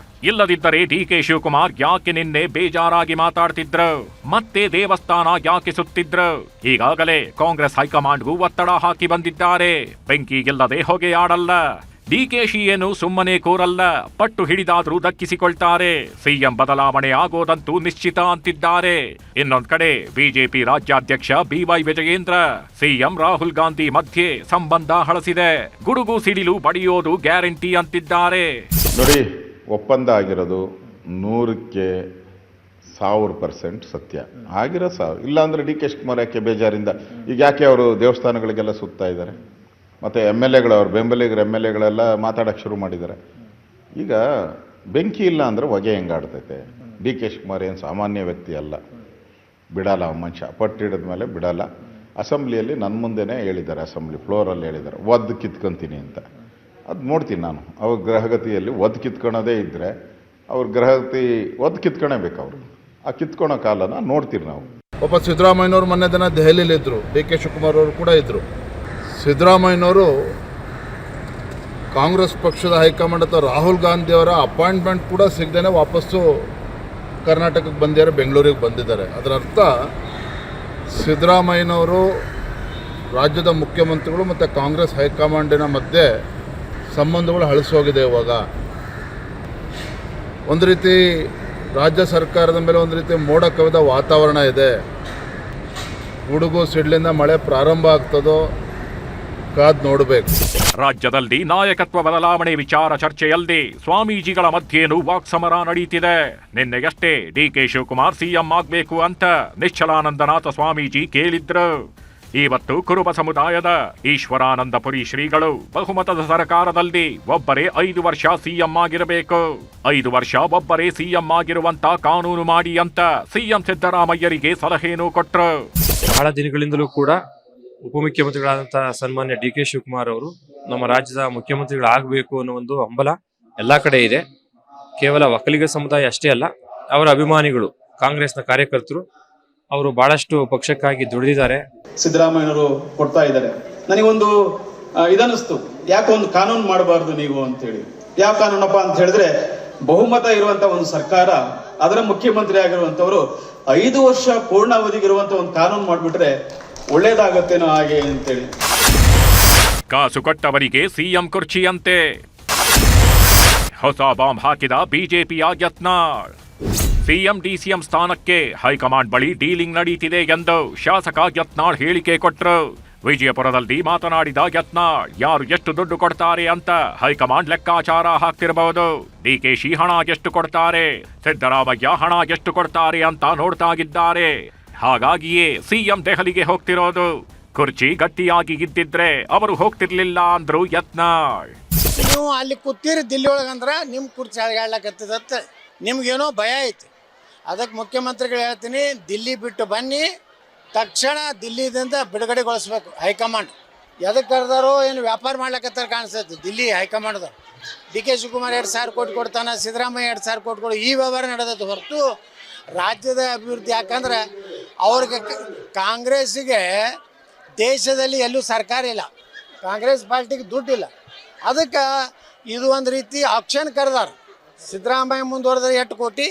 ಇಲ್ಲದಿದ್ದರೆ ಡಿಕೆ ಶಿವಕುಮಾರ್ ಯಾಕೆ ನಿನ್ನೆ ಬೇಜಾರಾಗಿ ಮಾತಾಡ್ತಿದ್ರು, ಮತ್ತೆ ದೇವಸ್ಥಾನ ಯಾಕೆ ಸುತ್ತಿದ್ರು? ಈಗಾಗಲೇ ಕಾಂಗ್ರೆಸ್ ಹೈಕಮಾಂಡ್ಗೂ ಒತ್ತಡ ಹಾಕಿ ಬಂದಿದ್ದಾರೆ. ಬೆಂಕಿಗಿಲ್ಲದೆ ಹೊಗೆಯಾಡಲ್ಲ. ಡಿಕೆಶಿ ಏನು ಸುಮ್ಮನೆ ಕೋರಲ್ಲ, ಪಟ್ಟು ಹಿಡಿದಾದ್ರೂ ದಕ್ಕಿಸಿಕೊಳ್ತಾರೆ. ಸಿಎಂ ಬದಲಾವಣೆ ಆಗೋದಂತೂ ನಿಶ್ಚಿತ ಅಂತಿದ್ದಾರೆ. ಇನ್ನೊಂದ್ ಕಡೆ ಬಿಜೆಪಿ ರಾಜ್ಯಾಧ್ಯಕ್ಷ ಬಿವೈ ವಿಜಯೇಂದ್ರ ಸಿಎಂ ರಾಹುಲ್ ಗಾಂಧಿ ಮಧ್ಯೆ ಸಂಬಂಧ ಹಳಸಿದೆ, ಗುಡುಗು ಸಿಡಿಲು ಬಡಿಯೋದು ಗ್ಯಾರಂಟಿ ಅಂತಿದ್ದಾರೆ. ನೋಡಿ, ಒಪ್ಪಂದ ಆಗಿರೋದು 100ಕ್ಕೆ 1000% ಸತ್ಯ ಆಗಿರೋ ಇಲ್ಲ ಅಂದ್ರೆ ಡಿ ಕೆ ಶಿವಕುಮಾರ್ ಯಾಕೆ ಬೇಜಾರಿಂದ ಈಗ ಯಾಕೆ ಅವರು ದೇವಸ್ಥಾನಗಳಿಗೆಲ್ಲ ಸುತ್ತಾ ಇದ್ದಾರೆ? ಮತ್ತು MLAಗಳು, ಅವ್ರ ಬೆಂಬಲಿಗರು MLAಗಳೆಲ್ಲ ಮಾತಾಡೋಕ್ಕೆ ಶುರು ಮಾಡಿದ್ದಾರೆ. ಈಗ ಬೆಂಕಿ ಇಲ್ಲ ಅಂದರೆ ಹೊಗೆ ಹೆಂಗಾಡ್ತೈತೆ? ಡಿ ಕೆ ಶಿವಕುಮಾರ್ ಏನು ಸಾಮಾನ್ಯ ವ್ಯಕ್ತಿ ಅಲ್ಲ, ಬಿಡಲ್ಲ ಮನುಷ್ಯ, ಪಟ್ಟು ಹಿಡಿದ ಮೇಲೆ ಬಿಡಲ್ಲ. ಅಸೆಂಬ್ಲಿಯಲ್ಲಿ ನನ್ನ ಮುಂದೆನೇ ಹೇಳಿದ್ದಾರೆ, ಅಸೆಂಬ್ಲಿ ಫ್ಲೋರಲ್ಲಿ ಹೇಳಿದ್ದಾರೆ, ಒದ್ದು ಕಿತ್ಕೊಂತೀನಿ ಅಂತ. ಅದು ನೋಡ್ತೀನಿ ನಾನು. ಅವ್ರ ಗ್ರಹಗತಿಯಲ್ಲಿ ಒದ್ದು ಕಿತ್ಕೊಳೋದೇ ಇದ್ದರೆ ಅವ್ರ ಗ್ರಹಗತಿ ಒದ್ದು ಕಿತ್ಕೊಳಬೇಕು. ಅವರು ಆ ಕಿತ್ಕೊಳೋ ಕಾಲನ ನೋಡ್ತೀವಿ ನಾವು. ಒಬ್ಬ ಸಿದ್ದರಾಮಯ್ಯನವರು ಮೊನ್ನೆ ದಿನ ದೆಹಲಿಯಲ್ಲಿದ್ದರು, ಡಿ ಕೆ ಶಿವಕುಮಾರ್ ಅವರು ಕೂಡ ಇದ್ದರು. ಸಿದ್ದರಾಮಯ್ಯನವರು ಕಾಂಗ್ರೆಸ್ ಪಕ್ಷದ ಹೈಕಮಾಂಡ್ ಅಥವಾ ರಾಹುಲ್ ಗಾಂಧಿ ಅವರ ಅಪಾಯಿಂಟ್ಮೆಂಟ್ ಕೂಡ ಸಿಗದೇನೆ ವಾಪಸ್ಸು ಕರ್ನಾಟಕಕ್ಕೆ ಬಂದಿದ್ದಾರೆ, ಬೆಂಗಳೂರಿಗೆ ಬಂದಿದ್ದಾರೆ. ಅದರ ಅರ್ಥ ಸಿದ್ದರಾಮಯ್ಯನವರು ರಾಜ್ಯದ ಮುಖ್ಯಮಂತ್ರಿಗಳು ಮತ್ತು ಕಾಂಗ್ರೆಸ್ ಹೈಕಮಾಂಡಿನ ಮಧ್ಯೆ ಸಂಬಂಧಗಳು ಹಳಸೋಗಿದೆ. ಇವಾಗ ಒಂದು ರೀತಿ ರಾಜ್ಯ ಸರ್ಕಾರದ ಮೇಲೆ ಒಂದು ರೀತಿ ಮೋಡ ಕವಿದ ವಾತಾವರಣ ಇದೆ. ಗುಡುಗು ಸಿಡ್ಲಿಂದ ಮಳೆ ಪ್ರಾರಂಭ ಆಗ್ತದೋ ಕಾದ್ ನೋಡಬೇಕು. ರಾಜ್ಯದಲ್ಲಿ ನಾಯಕತ್ವ ಬದಲಾವಣೆ ವಿಚಾರ ಚರ್ಚೆಯಲ್ಲಿ ಸ್ವಾಮೀಜಿಗಳ ಮಧ್ಯೇನೂ ವಾಕ್ಸಮರ ನಡೆಯುತ್ತಿದೆ. ನಿನ್ನೆಯಷ್ಟೇ ಡಿಕೆ ಶಿವಕುಮಾರ್ ಸಿಎಂ ಆಗ್ಬೇಕು ಅಂತ ನಿಶ್ಚಲಾನಂದನಾಥ ಸ್ವಾಮೀಜಿ ಕೇಳಿದ್ರು. ಇವತ್ತು ಕುರುಬ ಸಮುದಾಯದ ಈಶ್ವರಾನಂದಪುರಿ ಶ್ರೀಗಳು ಬಹುಮತದ ಸರ್ಕಾರದಲ್ಲಿ ಒಬ್ಬರೇ 5 ವರ್ಷ ಸಿಎಂ ಆಗಿರಬೇಕು, 5 ವರ್ಷ ಒಬ್ಬರೇ ಸಿಎಂ ಆಗಿರುವಂತ ಕಾನೂನು ಮಾಡಿ ಅಂತ ಸಿಎಂ ಸಿದ್ದರಾಮಯ್ಯರಿಗೆ ಸಲಹೆನೂ ಕೊಟ್ರು. ಬಹಳ ದಿನಗಳಿಂದಲೂ ಕೂಡ ಉಪಮುಖ್ಯಮಂತ್ರಿಗಳಾದಂತಹ ಸನ್ಮಾನ್ಯ ಡಿಕೆ ಶಿವಕುಮಾರ್ ಅವರು ನಮ್ಮ ರಾಜ್ಯದ ಮುಖ್ಯಮಂತ್ರಿಗಳಾಗಬೇಕು ಅನ್ನೋ ಒಂದು ಹಂಬಲ ಎಲ್ಲಾ ಕಡೆ ಇದೆ. ಕೇವಲ ಒಕ್ಕಲಿಗ ಸಮುದಾಯ ಅಷ್ಟೇ ಅಲ್ಲ, ಅವರ ಅಭಿಮಾನಿಗಳು, ಕಾಂಗ್ರೆಸ್ನ ಕಾರ್ಯಕರ್ತರು ಅವರು ಬಹಳಷ್ಟು ಪಕ್ಷಕ್ಕಾಗಿ ದುಡಿದಿದ್ದಾರೆ. ಸಿದ್ದರಾಮಯ್ಯನವರು ಕೊಡ್ತಾ ಇದ್ದಾರೆ. ನನಗೊಂದು ಇದನ್ನಿಸ್ತು, ಯಾಕೆ ಒಂದು ಕಾನೂನು ಮಾಡಬಾರ್ದು ನೀವು ಅಂತೇಳಿ. ಯಾವ ಕಾನೂನಪ್ಪ ಅಂತ ಹೇಳಿದ್ರೆ, ಬಹುಮತ ಇರುವಂತ ಒಂದು ಸರ್ಕಾರ, ಅದರ ಮುಖ್ಯಮಂತ್ರಿ ಆಗಿರುವಂತವರು 5 ವರ್ಷ ಪೂರ್ಣಾವಧಿಗಿರುವಂತ ಒಂದು ಕಾನೂನು ಮಾಡಿಬಿಟ್ರೆ ಒಳ್ಳೇದಾಗತ್ತೇನೋ ಹಾಗೆ ಅಂತೇಳಿ. ಕಾಸು ಕೊಟ್ಟವರಿಗೆ ಸಿಎಂ ಕುರ್ಚಿಯಂತೆ ಹೊಸ ಬಾಂಬ್ ಹಾಕಿದ ಬಿಜೆಪಿಯ ಯತ್ನಾಳ್. ಸಿಎಂ ಡಿಸಿಎಂ ಸ್ಥಾನಕ್ಕೆ ಹೈಕಮಾಂಡ್ ಬಳಿ ಡೀಲಿಂಗ್ ನಡೆಯುತ್ತಿದೆ ಎಂದು ಶಾಸಕ ಯತ್ನಾಳ್ ಹೇಳಿಕೆ ಕೊಟ್ಟರು. ವಿಜಯಪುರದಲ್ಲಿ ಮಾತನಾಡಿದ ಯತ್ನಾಳ್, ಯಾರು ಎಷ್ಟು ದುಡ್ಡು ಕೊಡ್ತಾರೆ ಅಂತ ಹೈಕಮಾಂಡ್ ಲೆಕ್ಕಾಚಾರ ಹಾಕ್ತಿರಬಹುದು. ಡಿಕೆಶಿ ಹಣ ಎಷ್ಟು ಕೊಡ್ತಾರೆ, ಸಿದ್ದರಾಮಯ್ಯ ಹಣ ಎಷ್ಟು ಕೊಡ್ತಾರೆ ಅಂತ ನೋಡ್ತಾಗಿದ್ದಾರೆ. ಹಾಗಾಗಿಯೇ ಸಿಎಂ ದೆಹಲಿಗೆ ಹೋಗ್ತಿರೋದು. ಕುರ್ಚಿ ಗಟ್ಟಿಯಾಗಿ ಇದ್ದಿದ್ರೆ ಅವರು ಹೋಗ್ತಿರ್ಲಿಲ್ಲ ಅಂದ್ರು ಯತ್ನಾಳ್. ನೀವು ಅಲ್ಲಿ ಕೂತೀರಿ ದಿಲ್ಲಿ ಒಳಗಂದ್ರೆ ನಿಮ್ಮ ಕುರ್ಚಿ ಅಳಗಾಡ್ಲಕತ್ತದತ್ತ ನಿಮ್ಗೇನೋ ಭಯ ಐತಿ. ಅದಕ್ಕೆ ಮುಖ್ಯಮಂತ್ರಿಗಳು ಹೇಳ್ತೀನಿ, ದಿಲ್ಲಿ ಬಿಟ್ಟು ಬನ್ನಿ, ತಕ್ಷಣ ದಿಲ್ಲಿದಿಂದ ಬಿಡುಗಡೆಗೊಳಿಸ್ಬೇಕು ಹೈಕಮಾಂಡ್. ಎದಕ್ಕೆ ಕರೆದಾರೋ ಏನು ವ್ಯಾಪಾರ ಮಾಡ್ಲಕತ್ತಾರ ಕಾಣಿಸ್ತೈತಿ ದಿಲ್ಲಿ ಹೈಕಮಾಂಡ್ದವ್ರು. ಡಿ.ಕೆ. ಶಿವಕುಮಾರ್ 2,000 ಕೋಟಿ ಕೊಡ್ತಾನೆ, ಸಿದ್ದರಾಮಯ್ಯ 2,000 ಕೋಟಿ ಕೊಡು, ಈ ವ್ಯವಹಾರ ನಡೆದದ್ದು ಹೊರತು ರಾಜ್ಯದ ಅಭಿವೃದ್ಧಿ. ಯಾಕಂದ್ರೆ ಅವ್ರಿಗೆ ಕಾಂಗ್ರೆಸ್ಸಿಗೆ ದೇಶದಲ್ಲಿ ಎಲ್ಲೂ ಸರ್ಕಾರ ಇಲ್ಲ, ಕಾಂಗ್ರೆಸ್ ಪಾರ್ಟಿಗೆ ದುಡ್ಡಿಲ್ಲ. ಅದಕ್ಕೆ ಇದು ಒಂದು ರೀತಿ ಆಕ್ಷನ್ ಕರೆದಾರ. ಸಿದ್ದರಾಮಯ್ಯ ಮುಂದುವರೆದ್ರೆ 8 ಕೋಟಿ,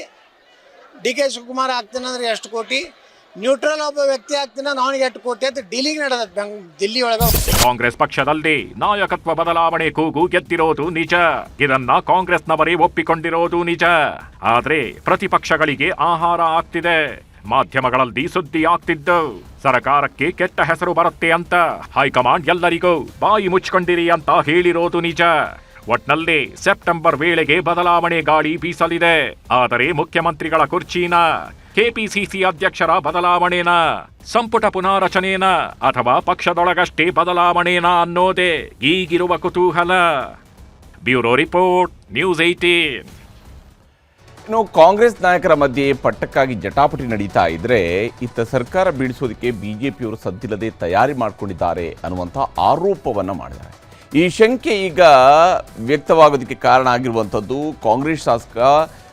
ಡಿ.ಕೆ. ಶಿವಕುಮಾರ್ ಆಗ್ತೀನಂದ್ರೆ ಎಷ್ಟು ಕೋಟಿ, ನ್ಯೂಟ್ರಲ್ ಒಬ್ಬ ವ್ಯಕ್ತಿ ಆಗ್ತೀನಂದ್ರೆ ಅವನಿಗೆ 8 ಕೋಟಿ ಅಂತ ಡೀಲಿಂಗ್ ನಡೆದ ದಿಲ್ಲಿ ಒಳಗೆ. ಕಾಂಗ್ರೆಸ್ ಪಕ್ಷದಲ್ಲಿ ನಾಯಕತ್ವ ಬದಲಾವಣೆ ಕೂಗು ಗೆದ್ದಿರೋದು ನಿಜ. ಇದನ್ನ ಕಾಂಗ್ರೆಸ್ನವರೇ ಒಪ್ಪಿಕೊಂಡಿರೋದು ನಿಜ. ಆದ್ರೆ ಪ್ರತಿಪಕ್ಷಗಳಿಗೆ ಆಹಾರ ಆಗ್ತಿದೆ. ಮಾಧ್ಯಮಗಳಲ್ಲಿ ಸುದ್ದಿ ಆಗ್ತಿದ್ದು ಸರ್ಕಾರಕ್ಕೆ ಕೆಟ್ಟ ಹೆಸರು ಬರುತ್ತೆ ಅಂತ ಹೈಕಮಾಂಡ್ ಎಲ್ಲರಿಗೂ ಬಾಯಿ ಮುಚ್ಕೊಂಡಿರಿ ಅಂತ ಹೇಳಿರೋದು ನಿಜ. ಒಟ್ನಲ್ಲಿ ಸೆಪ್ಟೆಂಬರ್ ವೇಳೆಗೆ ಬದಲಾವಣೆ ಗಾಳಿ ಬೀಸಲಿದೆ. ಆದರೆ ಮುಖ್ಯಮಂತ್ರಿಗಳ ಕುರ್ಚಿನ, ಕೆಪಿಸಿಸಿ ಅಧ್ಯಕ್ಷರ ಬದಲಾವಣೆನ, ಸಂಪುಟ ಪುನಾರಚನೆನ ಅಥವಾ ಪಕ್ಷದೊಳಗಷ್ಟೇ ಬದಲಾವಣೆನ ಅನ್ನೋದೇ ಈಗಿರುವ ಕುತೂಹಲ. Bureau report, news 18. ಇನ್ನು ಕಾಂಗ್ರೆಸ್ ನಾಯಕರ ಮಧ್ಯೆ ಪಟ್ಟಕ್ಕಾಗಿ ಜಟಾಪಟಿ ನಡೀತಾ ಇದ್ರೆ, ಇತ್ತ ಸರ್ಕಾರ ಬೀಳಿಸೋದಕ್ಕೆ ಬಿಜೆಪಿಯವರು ಸದ್ದಿಲ್ಲದೆ ತಯಾರಿ ಮಾಡಿಕೊಂಡಿದ್ದಾರೆ ಅನ್ನುವಂಥ ಆರೋಪವನ್ನು ಮಾಡಿದ್ದಾರೆ. ಈ ಶಂಕೆ ಈಗ ವ್ಯಕ್ತವಾಗೋದಕ್ಕೆ ಕಾರಣ ಆಗಿರುವಂಥದ್ದು ಕಾಂಗ್ರೆಸ್ ಶಾಸಕ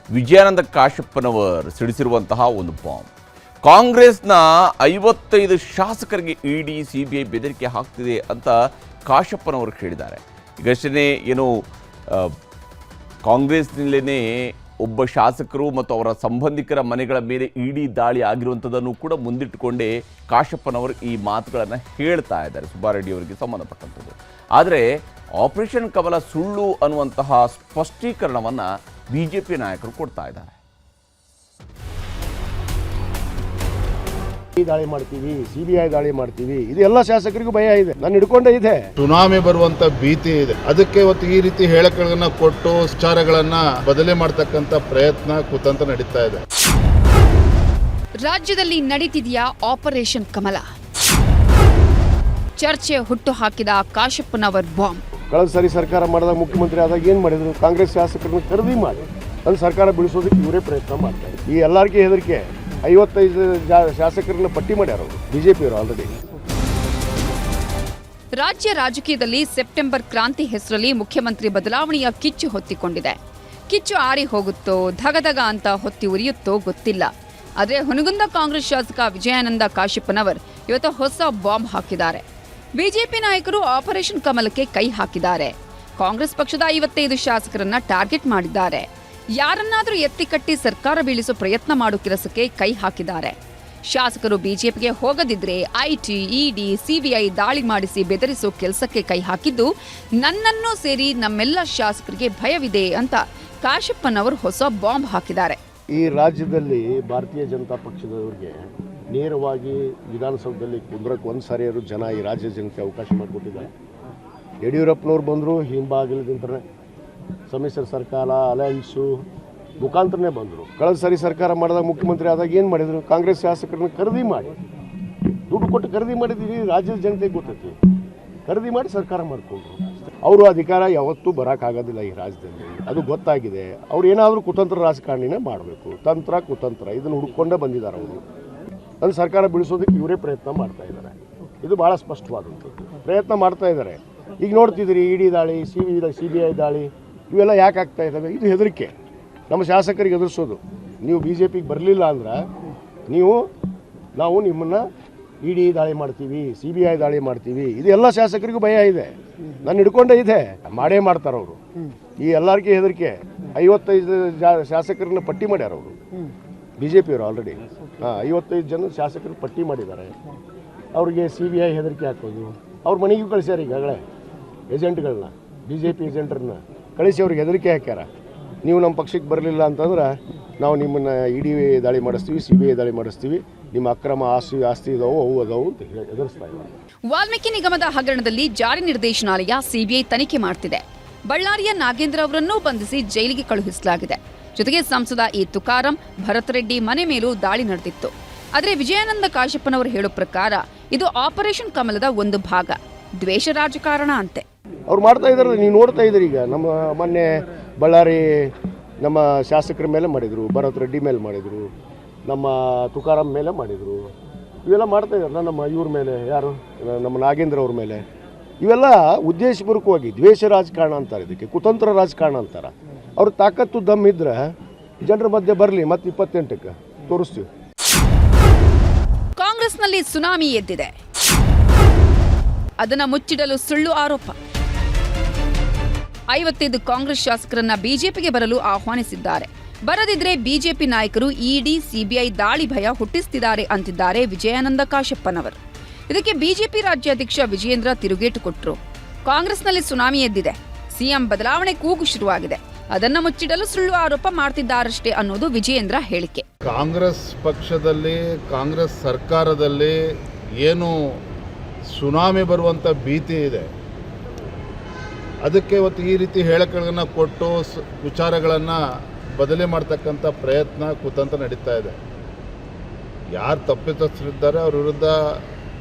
ವಿಜಯಾನಂದ ಕಾಶಪ್ಪನವರು ಸಿಡಿಸಿರುವಂತಹ ಒಂದು ಬಾಂಬ್. ಕಾಂಗ್ರೆಸ್ನ 55 ಶಾಸಕರಿಗೆ ಇಡಿ ಸಿಬಿಐ ಬೆದರಿಕೆ ಹಾಕ್ತಿದೆ ಅಂತ ಕಾಶಪ್ಪನವರು ಹೇಳಿದ್ದಾರೆ. ಈಗಷ್ಟೇ ಏನು ಕಾಂಗ್ರೆಸ್ನಲ್ಲೇ ಒಬ್ಬ ಶಾಸಕರು ಮತ್ತು ಅವರ ಸಂಬಂಧಿಕರ ಮನೆಗಳ ಮೇಲೆ ಇಡಿ ದಾಳಿ ಆಗಿರುವಂಥದ್ದನ್ನು ಕೂಡ ಮುಂದಿಟ್ಟುಕೊಂಡೇ ಕಾಶಪ್ಪನವರು ಈ ಮಾತುಗಳನ್ನು ಹೇಳ್ತಾ ಇದ್ದಾರೆ, ಸುಬ್ಬಾರೆಡ್ಡಿ ಅವರಿಗೆ ಸಂಬಂಧಪಟ್ಟಂಥದ್ದು. ಆದರೆ ಆಪರೇಷನ್ ಕಮಲ ಸುಳ್ಳು ಅನ್ನುವಂತಹ ಸ್ಪಷ್ಟೀಕರಣವನ್ನು ಬಿಜೆಪಿ ನಾಯಕರು ಕೊಡ್ತಾ ಇದ್ದಾರೆ. ದಾಳಿ ಮಾಡ್ತೀವಿ, ಸಿಬಿಐ ದಾಳಿ ಮಾಡ್ತೀವಿ, ಇದೆಲ್ಲ ಶಾಸಕರಿಗೂ ಭಯ ಇದೆ, ನಾನು ಹಿಡ್ಕೊಂಡೇ ಇದೆ. ಸುನಾಮಿ ಬರುವಂತ ಭೀತಿ ಇದೆ. ಅದಕ್ಕೆ ಇವತ್ತು ಈ ರೀತಿ ಹೇಳಿಕೆಗಳನ್ನ ಕೊಟ್ಟು ವಿಚಾರಗಳನ್ನ ಬದಲಿ ಮಾಡ್ತಕ್ಕಂಥ ಪ್ರಯತ್ನ ಕುತಂತ್ರ ನಡೀತಾ ಇದೆ. ರಾಜ್ಯದಲ್ಲಿ ನಡೀತಿದೆಯಾ ಆಪರೇಷನ್ ಕಮಲ? ಚರ್ಚೆ ಹುಟ್ಟು ಹಾಕಿದ ಕಾಶಪ್ಪನವರ ಬಾಂಬ್. ಕಳೆದ ಸರಿ ಸರ್ಕಾರ ಮಾಡಿದಾಗ ಮುಖ್ಯಮಂತ್ರಿ ಆದಾಗ ಏನ್ ಮಾಡಿದ್ರು? ಕಾಂಗ್ರೆಸ್ ಶಾಸಕರನ್ನು ಖರೀದಿ ಮಾಡಿ ಅಲ್ಲಿ ಸರ್ಕಾರ ಬಿಡಿಸೋದಕ್ಕೆ ಇವರೇ ಪ್ರಯತ್ನ ಮಾಡ್ತಾರೆ. ಈ ಎಲ್ಲರಿಗೂ ಹೆದರಿಕೆ 55 ಶಾಸಕರನ್ನ ಪಟ್ಟಿ ಮಾಡ್ಯಾರ ಬಿಜೆಪಿಯವರು ಆಲ್ರೆಡಿ. ರಾಜ್ಯ ರಾಜಕೀಯದಲ್ಲಿ ಸೆಪ್ಟೆಂಬರ್ ಕ್ರಾಂತಿ ಹೆಸರಲ್ಲಿ ಮುಖ್ಯಮಂತ್ರಿ ಬದಲಾವಣೆಯ ಕಿಚ್ಚು ಹೊತ್ತಿಕೊಂಡಿದೆ. ಕಿಚ್ಚು ಆರಿ ಹೋಗುತ್ತೋ, ಧಗಧಗ ಅಂತ ಹೊತ್ತಿ ಉರಿಯುತ್ತೋ ಗೊತ್ತಿಲ್ಲ. ಆದರೆ ಹುನಗುಂದ ಕಾಂಗ್ರೆಸ್ ಶಾಸಕ ವಿಜಯಾನಂದ ಕಾಶಪ್ಪನವರ್ ಇವತ್ತು ಹೊಸ ಬಾಂಬ್ ಹಾಕಿದ್ದಾರೆ. ಬಿಜೆಪಿ ನಾಯಕರು ಆಪರೇಷನ್ ಕಮಲಕ್ಕೆ ಕೈ ಹಾಕಿದ್ದಾರೆ. ಕಾಂಗ್ರೆಸ್ ಪಕ್ಷದ 55 ಶಾಸಕರನ್ನ ಟಾರ್ಗೆಟ್ ಮಾಡಿದ್ದಾರೆ. ಯಾರನ್ನಾದರೂ ಎತ್ತಿಕಟ್ಟಿ ಸರ್ಕಾರ ಬೀಳಿಸೋ ಪ್ರಯತ್ನ ಮಾಡೋ ಕೆಲಸಕ್ಕೆ ಕೈ ಹಾಕಿದ್ದಾರೆ. ಶಾಸಕರು ಬಿಜೆಪಿಗೆ ಹೋಗದಿದ್ರೆ ಐಟಿ, ಇಡಿ, ಸಿಬಿಐ ದಾಳಿ ಮಾಡಿಸಿ ಬೆದರಿಸೋ ಕೆಲಸಕ್ಕೆ ಕೈ ಹಾಕಿದ್ದು ನನ್ನನ್ನೂ ಸೇರಿ ನಮ್ಮೆಲ್ಲ ಶಾಸಕರಿಗೆ ಭಯವಿದೆ ಅಂತ ಕಾಶಪ್ಪನವರು ಹೊಸ ಬಾಂಬ್ ಹಾಕಿದ್ದಾರೆ. ಈ ರಾಜ್ಯದಲ್ಲಿ ಭಾರತೀಯ ಜನತಾ ಪಕ್ಷದವರಿಗೆ ನೇರವಾಗಿ ವಿಧಾನಸೌಧದಲ್ಲಿ ಕುಂದ್ರಕ್ಕೆ ಒಂದು ಸಾರಿಯಾರು ಜನ ಈ ರಾಜ್ಯ ಜನತೆ ಅವಕಾಶ ಮಾಡಿಕೊಟ್ಟಿದ್ದಾರೆ. ಯಡಿಯೂರಪ್ಪನವ್ರು ಬಂದರು ಹಿಂಬಾಗಿಲಿಂದ ಸಮ್ಮಿಶ್ರ ಸರ್ಕಾರ ಅಲಯನ್ಸು ಮುಖಾಂತರನೇ ಬಂದರು. ಕಳೆದ ಸಾರಿ ಸರ್ಕಾರ ಮಾಡಿದಾಗ ಮುಖ್ಯಮಂತ್ರಿ ಆದಾಗ ಏನು ಮಾಡಿದರು? ಕಾಂಗ್ರೆಸ್ ಶಾಸಕರನ್ನ ಖರೀದಿ ಮಾಡಿ, ದುಡ್ಡು ಕೊಟ್ಟು ಖರೀದಿ ಮಾಡಿದ್ದೀವಿ. ರಾಜ್ಯದ ಜನತೆಗೆ ಗೊತ್ತೈತಿ, ಖರೀದಿ ಮಾಡಿ ಸರ್ಕಾರ ಮಾಡಿಕೊಂಡ್ರು. ಅವರು ಅಧಿಕಾರ ಯಾವತ್ತೂ ಬರೋಕ್ಕಾಗೋದಿಲ್ಲ ಈ ರಾಜ್ಯದಲ್ಲಿ, ಅದು ಗೊತ್ತಾಗಿದೆ. ಅವ್ರು ಏನಾದರೂ ಕುತಂತ್ರ ರಾಜಕಾರಣಿನೇ ಮಾಡಬೇಕು, ತಂತ್ರ ಕುತಂತ್ರ ಇದನ್ನು ಹುಡ್ಕೊಂಡೇ ಬಂದಿದ್ದಾರೆ. ಅವರು ನನ್ನ ಸರ್ಕಾರ ಬಿಡಿಸೋದಕ್ಕೆ ಇವರೇ ಪ್ರಯತ್ನ ಮಾಡ್ತಾ ಇದ್ದಾರೆ. ಇದು ಭಾಳ ಸ್ಪಷ್ಟವಾದಂಥದ್ದು, ಪ್ರಯತ್ನ ಮಾಡ್ತಾ ಇದ್ದಾರೆ. ಈಗ ನೋಡ್ತಿದ್ದೀರಿ ಇಡಿ ದಾಳಿ, CBI ದಾಳಿ ಇವೆಲ್ಲ ಯಾಕೆ ಆಗ್ತಾ ಇದ್ದಾವೆ? ಇದು ಹೆದರಿಕೆ, ನಮ್ಮ ಶಾಸಕರಿಗೆ ಎದುರಿಸೋದು. ನೀವು BJPಗೆ ಬರಲಿಲ್ಲ ಅಂದ್ರೆ ನಾವು ನಿಮ್ಮನ್ನು ಇಡಿ ದಾಳಿ ಮಾಡ್ತೀವಿ, CBI ದಾಳಿ ಮಾಡ್ತೀವಿ, ಇದು ಎಲ್ಲ ಶಾಸಕರಿಗೂ ಭಯ ಇದೆ. ನಾನು ಹಿಡ್ಕೊಂಡೇ ಇದೆ, ಮಾಡೇ ಮಾಡ್ತಾರೆ ಅವರು. ಈ ಎಲ್ಲರಿಗೂ ಹೆದರಿಕೆ. 55 ಶಾಸಕರನ್ನ ಪಟ್ಟಿ ಮಾಡ್ಯಾರ ಅವರು, BJPಯವರು ಆಲ್ರೆಡಿ 55 ಜನ ಶಾಸಕರು ಪಟ್ಟಿ ಮಾಡಿದ್ದಾರೆ. ಅವ್ರಿಗೆ CBI ಹೆದರಿಕೆ ಹಾಕೋದು. ಅವ್ರ ಮನೆಗೂ ಕಳಿಸ್ಯಾರ ಈಗಾಗಲೇ ಏಜೆಂಟ್ಗಳನ್ನ, BJP ಏಜೆಂಟ್ರನ್ನ ಕಳಿಸಿ ಅವ್ರಿಗೆ ಹೆದರಿಕೆ ಹಾಕ್ಯಾರ. ನೀವು ನಮ್ಮ ಪಕ್ಷಕ್ಕೆ ಬರಲಿಲ್ಲ ಅಂತಂದ್ರೆ ನಾವು ನಿಮ್ಮನ್ನು ಇಡಿ ದಾಳಿ ಮಾಡಿಸ್ತೀವಿ, CBI ದಾಳಿ ಮಾಡಿಸ್ತೀವಿ, ನಿಮ್ಮ ಅಕ್ರಮ ಆಸ್ತಿ ಇದಾವು ಅವು ಅದಾವು ಅಂತ ಎದುರಿಸ್ತಾ ಇದ್ದಾರೆ. ವಾಲ್ಮೀಕಿ ನಿಗಮದ ಹಗರಣದಲ್ಲಿ ಜಾರಿ ನಿರ್ದೇಶನಾಲಯ CBI ತನಿಖೆ ಮಾಡ್ತಿದೆ. ಬಳ್ಳಾರಿಯ ನಾಗೇಂದ್ರ ಅವರನ್ನೂ ಬಂಧಿಸಿ ಜೈಲಿಗೆ ಕಳುಹಿಸಲಾಗಿದೆ. ಜೊತೆಗೆ ಸಂಸದ ತುಕಾರಾಂ, ಭರತ್ ರೆಡ್ಡಿ ಮನೆ ಮೇಲೂ ದಾಳಿ ನಡೆದಿತ್ತು. ಆದರೆ ವಿಜಯಾನಂದ ಕಾಶಪ್ಪನವರು ಹೇಳೋ ಪ್ರಕಾರ ಇದು ಆಪರೇಷನ್ ಕಮಲದ ಒಂದು ಭಾಗ, ದ್ವೇಷ ರಾಜಕಾರಣ ಅಂತೆ. ಅವ್ರು ಮಾಡ್ತಾ ಇದ್ದಾರೆ, ನೀವು ನೋಡ್ತಾ ಇದ್ದೀರಿ. ಈಗ ನಮ್ಮ ಮೊನ್ನೆ ಬಳ್ಳಾರಿ ನಮ್ಮ ಶಾಸಕರ ಮೇಲೆ ಮಾಡಿದರು, ಭರತ್ ರೆಡ್ಡಿ ಮೇಲೆ ಮಾಡಿದರು, ನಮ್ಮ ತುಕಾರಾಂ ಮೇಲೆ ಮಾಡಿದರು. ಇವೆಲ್ಲ ಮಾಡ್ತಾ ಇದ್ದಾರಲ್ಲ ನಮ್ಮ ಇವ್ರ ಮೇಲೆ, ಯಾರು ನಮ್ಮ ನಾಗೇಂದ್ರ ಅವ್ರ ಮೇಲೆ. ಇವೆಲ್ಲ ಉದ್ದೇಶಪೂರ್ವಕವಾಗಿ ದ್ವೇಷ ರಾಜಕಾರಣ ಅಂತಾರೆ, ಇದಕ್ಕೆ ಕುತಂತ್ರ ರಾಜಕಾರಣ ಅಂತಾರೆ. ಅವ್ರ ತಾಕತ್ತು ದಮ್ ಇದ್ರೆ ಜನರ ಮಧ್ಯೆ ಬರಲಿ, ಮತ್ತೆ 28ಕ್ಕೆ ತೋರಿಸ್ತೀವಿ. ಕಾಂಗ್ರೆಸ್ನಲ್ಲಿ ಸುನಾಮಿ ಎದ್ದಿದೆ, ಅದನ್ನು ಮುಚ್ಚಿಡಲು ಸುಳ್ಳು ಆರೋಪ. 55 ಕಾಂಗ್ರೆಸ್ ಶಾಸಕರನ್ನ ಬಿಜೆಪಿಗೆ ಬರಲು ಆಹ್ವಾನಿಸಿದ್ದಾರೆ. ಬರದಿದ್ರೆ ಬಿಜೆಪಿ ನಾಯಕರು ಇಡಿ, CBI ದಾಳಿ ಭಯ ಹುಟ್ಟಿಸುತ್ತಿದ್ದಾರೆ ಅಂತಿದ್ದಾರೆ ವಿಜಯಾನಂದ ಕಾಶಪ್ಪನವರು. ಇದಕ್ಕೆ ಬಿಜೆಪಿ ರಾಜ್ಯಾಧ್ಯಕ್ಷ ವಿಜಯೇಂದ್ರ ತಿರುಗೇಟು ಕೊಟ್ಟರು. ಕಾಂಗ್ರೆಸ್ನಲ್ಲಿ ಸುನಾಮಿ ಎದ್ದಿದೆ, ಸಿಎಂ ಬದಲಾವಣೆ ಕೂಗು ಶುರುವಾಗಿದೆ, ಅದನ್ನ ಮುಚ್ಚಿಡಲು ಸುಳ್ಳು ಆರೋಪ ಮಾಡ್ತಿದ್ದಾರಷ್ಟೇ ಅನ್ನೋದು ವಿಜಯೇಂದ್ರ ಹೇಳಿಕೆ. ಕಾಂಗ್ರೆಸ್ ಪಕ್ಷದಲ್ಲಿ, ಕಾಂಗ್ರೆಸ್ ಸರ್ಕಾರದಲ್ಲಿ ಏನು ಸುನಾಮಿ ಬರುವಂಥ ಭೀತಿ ಇದೆ, ಅದಕ್ಕೆ ಇವತ್ತು ಈ ರೀತಿ ಹೇಳಿಕೆಗಳನ್ನು ಕೊಟ್ಟು ವಿಚಾರಗಳನ್ನು ಬದಲಿ ಮಾಡ್ತಕ್ಕಂಥ ಪ್ರಯತ್ನ ಕುತಂತ್ರ ನಡೀತಾ ಇದೆ. ಯಾರು ತಪ್ಪಿತಸ್ಥರಿದ್ದಾರೆ ಅವ್ರ ವಿರುದ್ಧ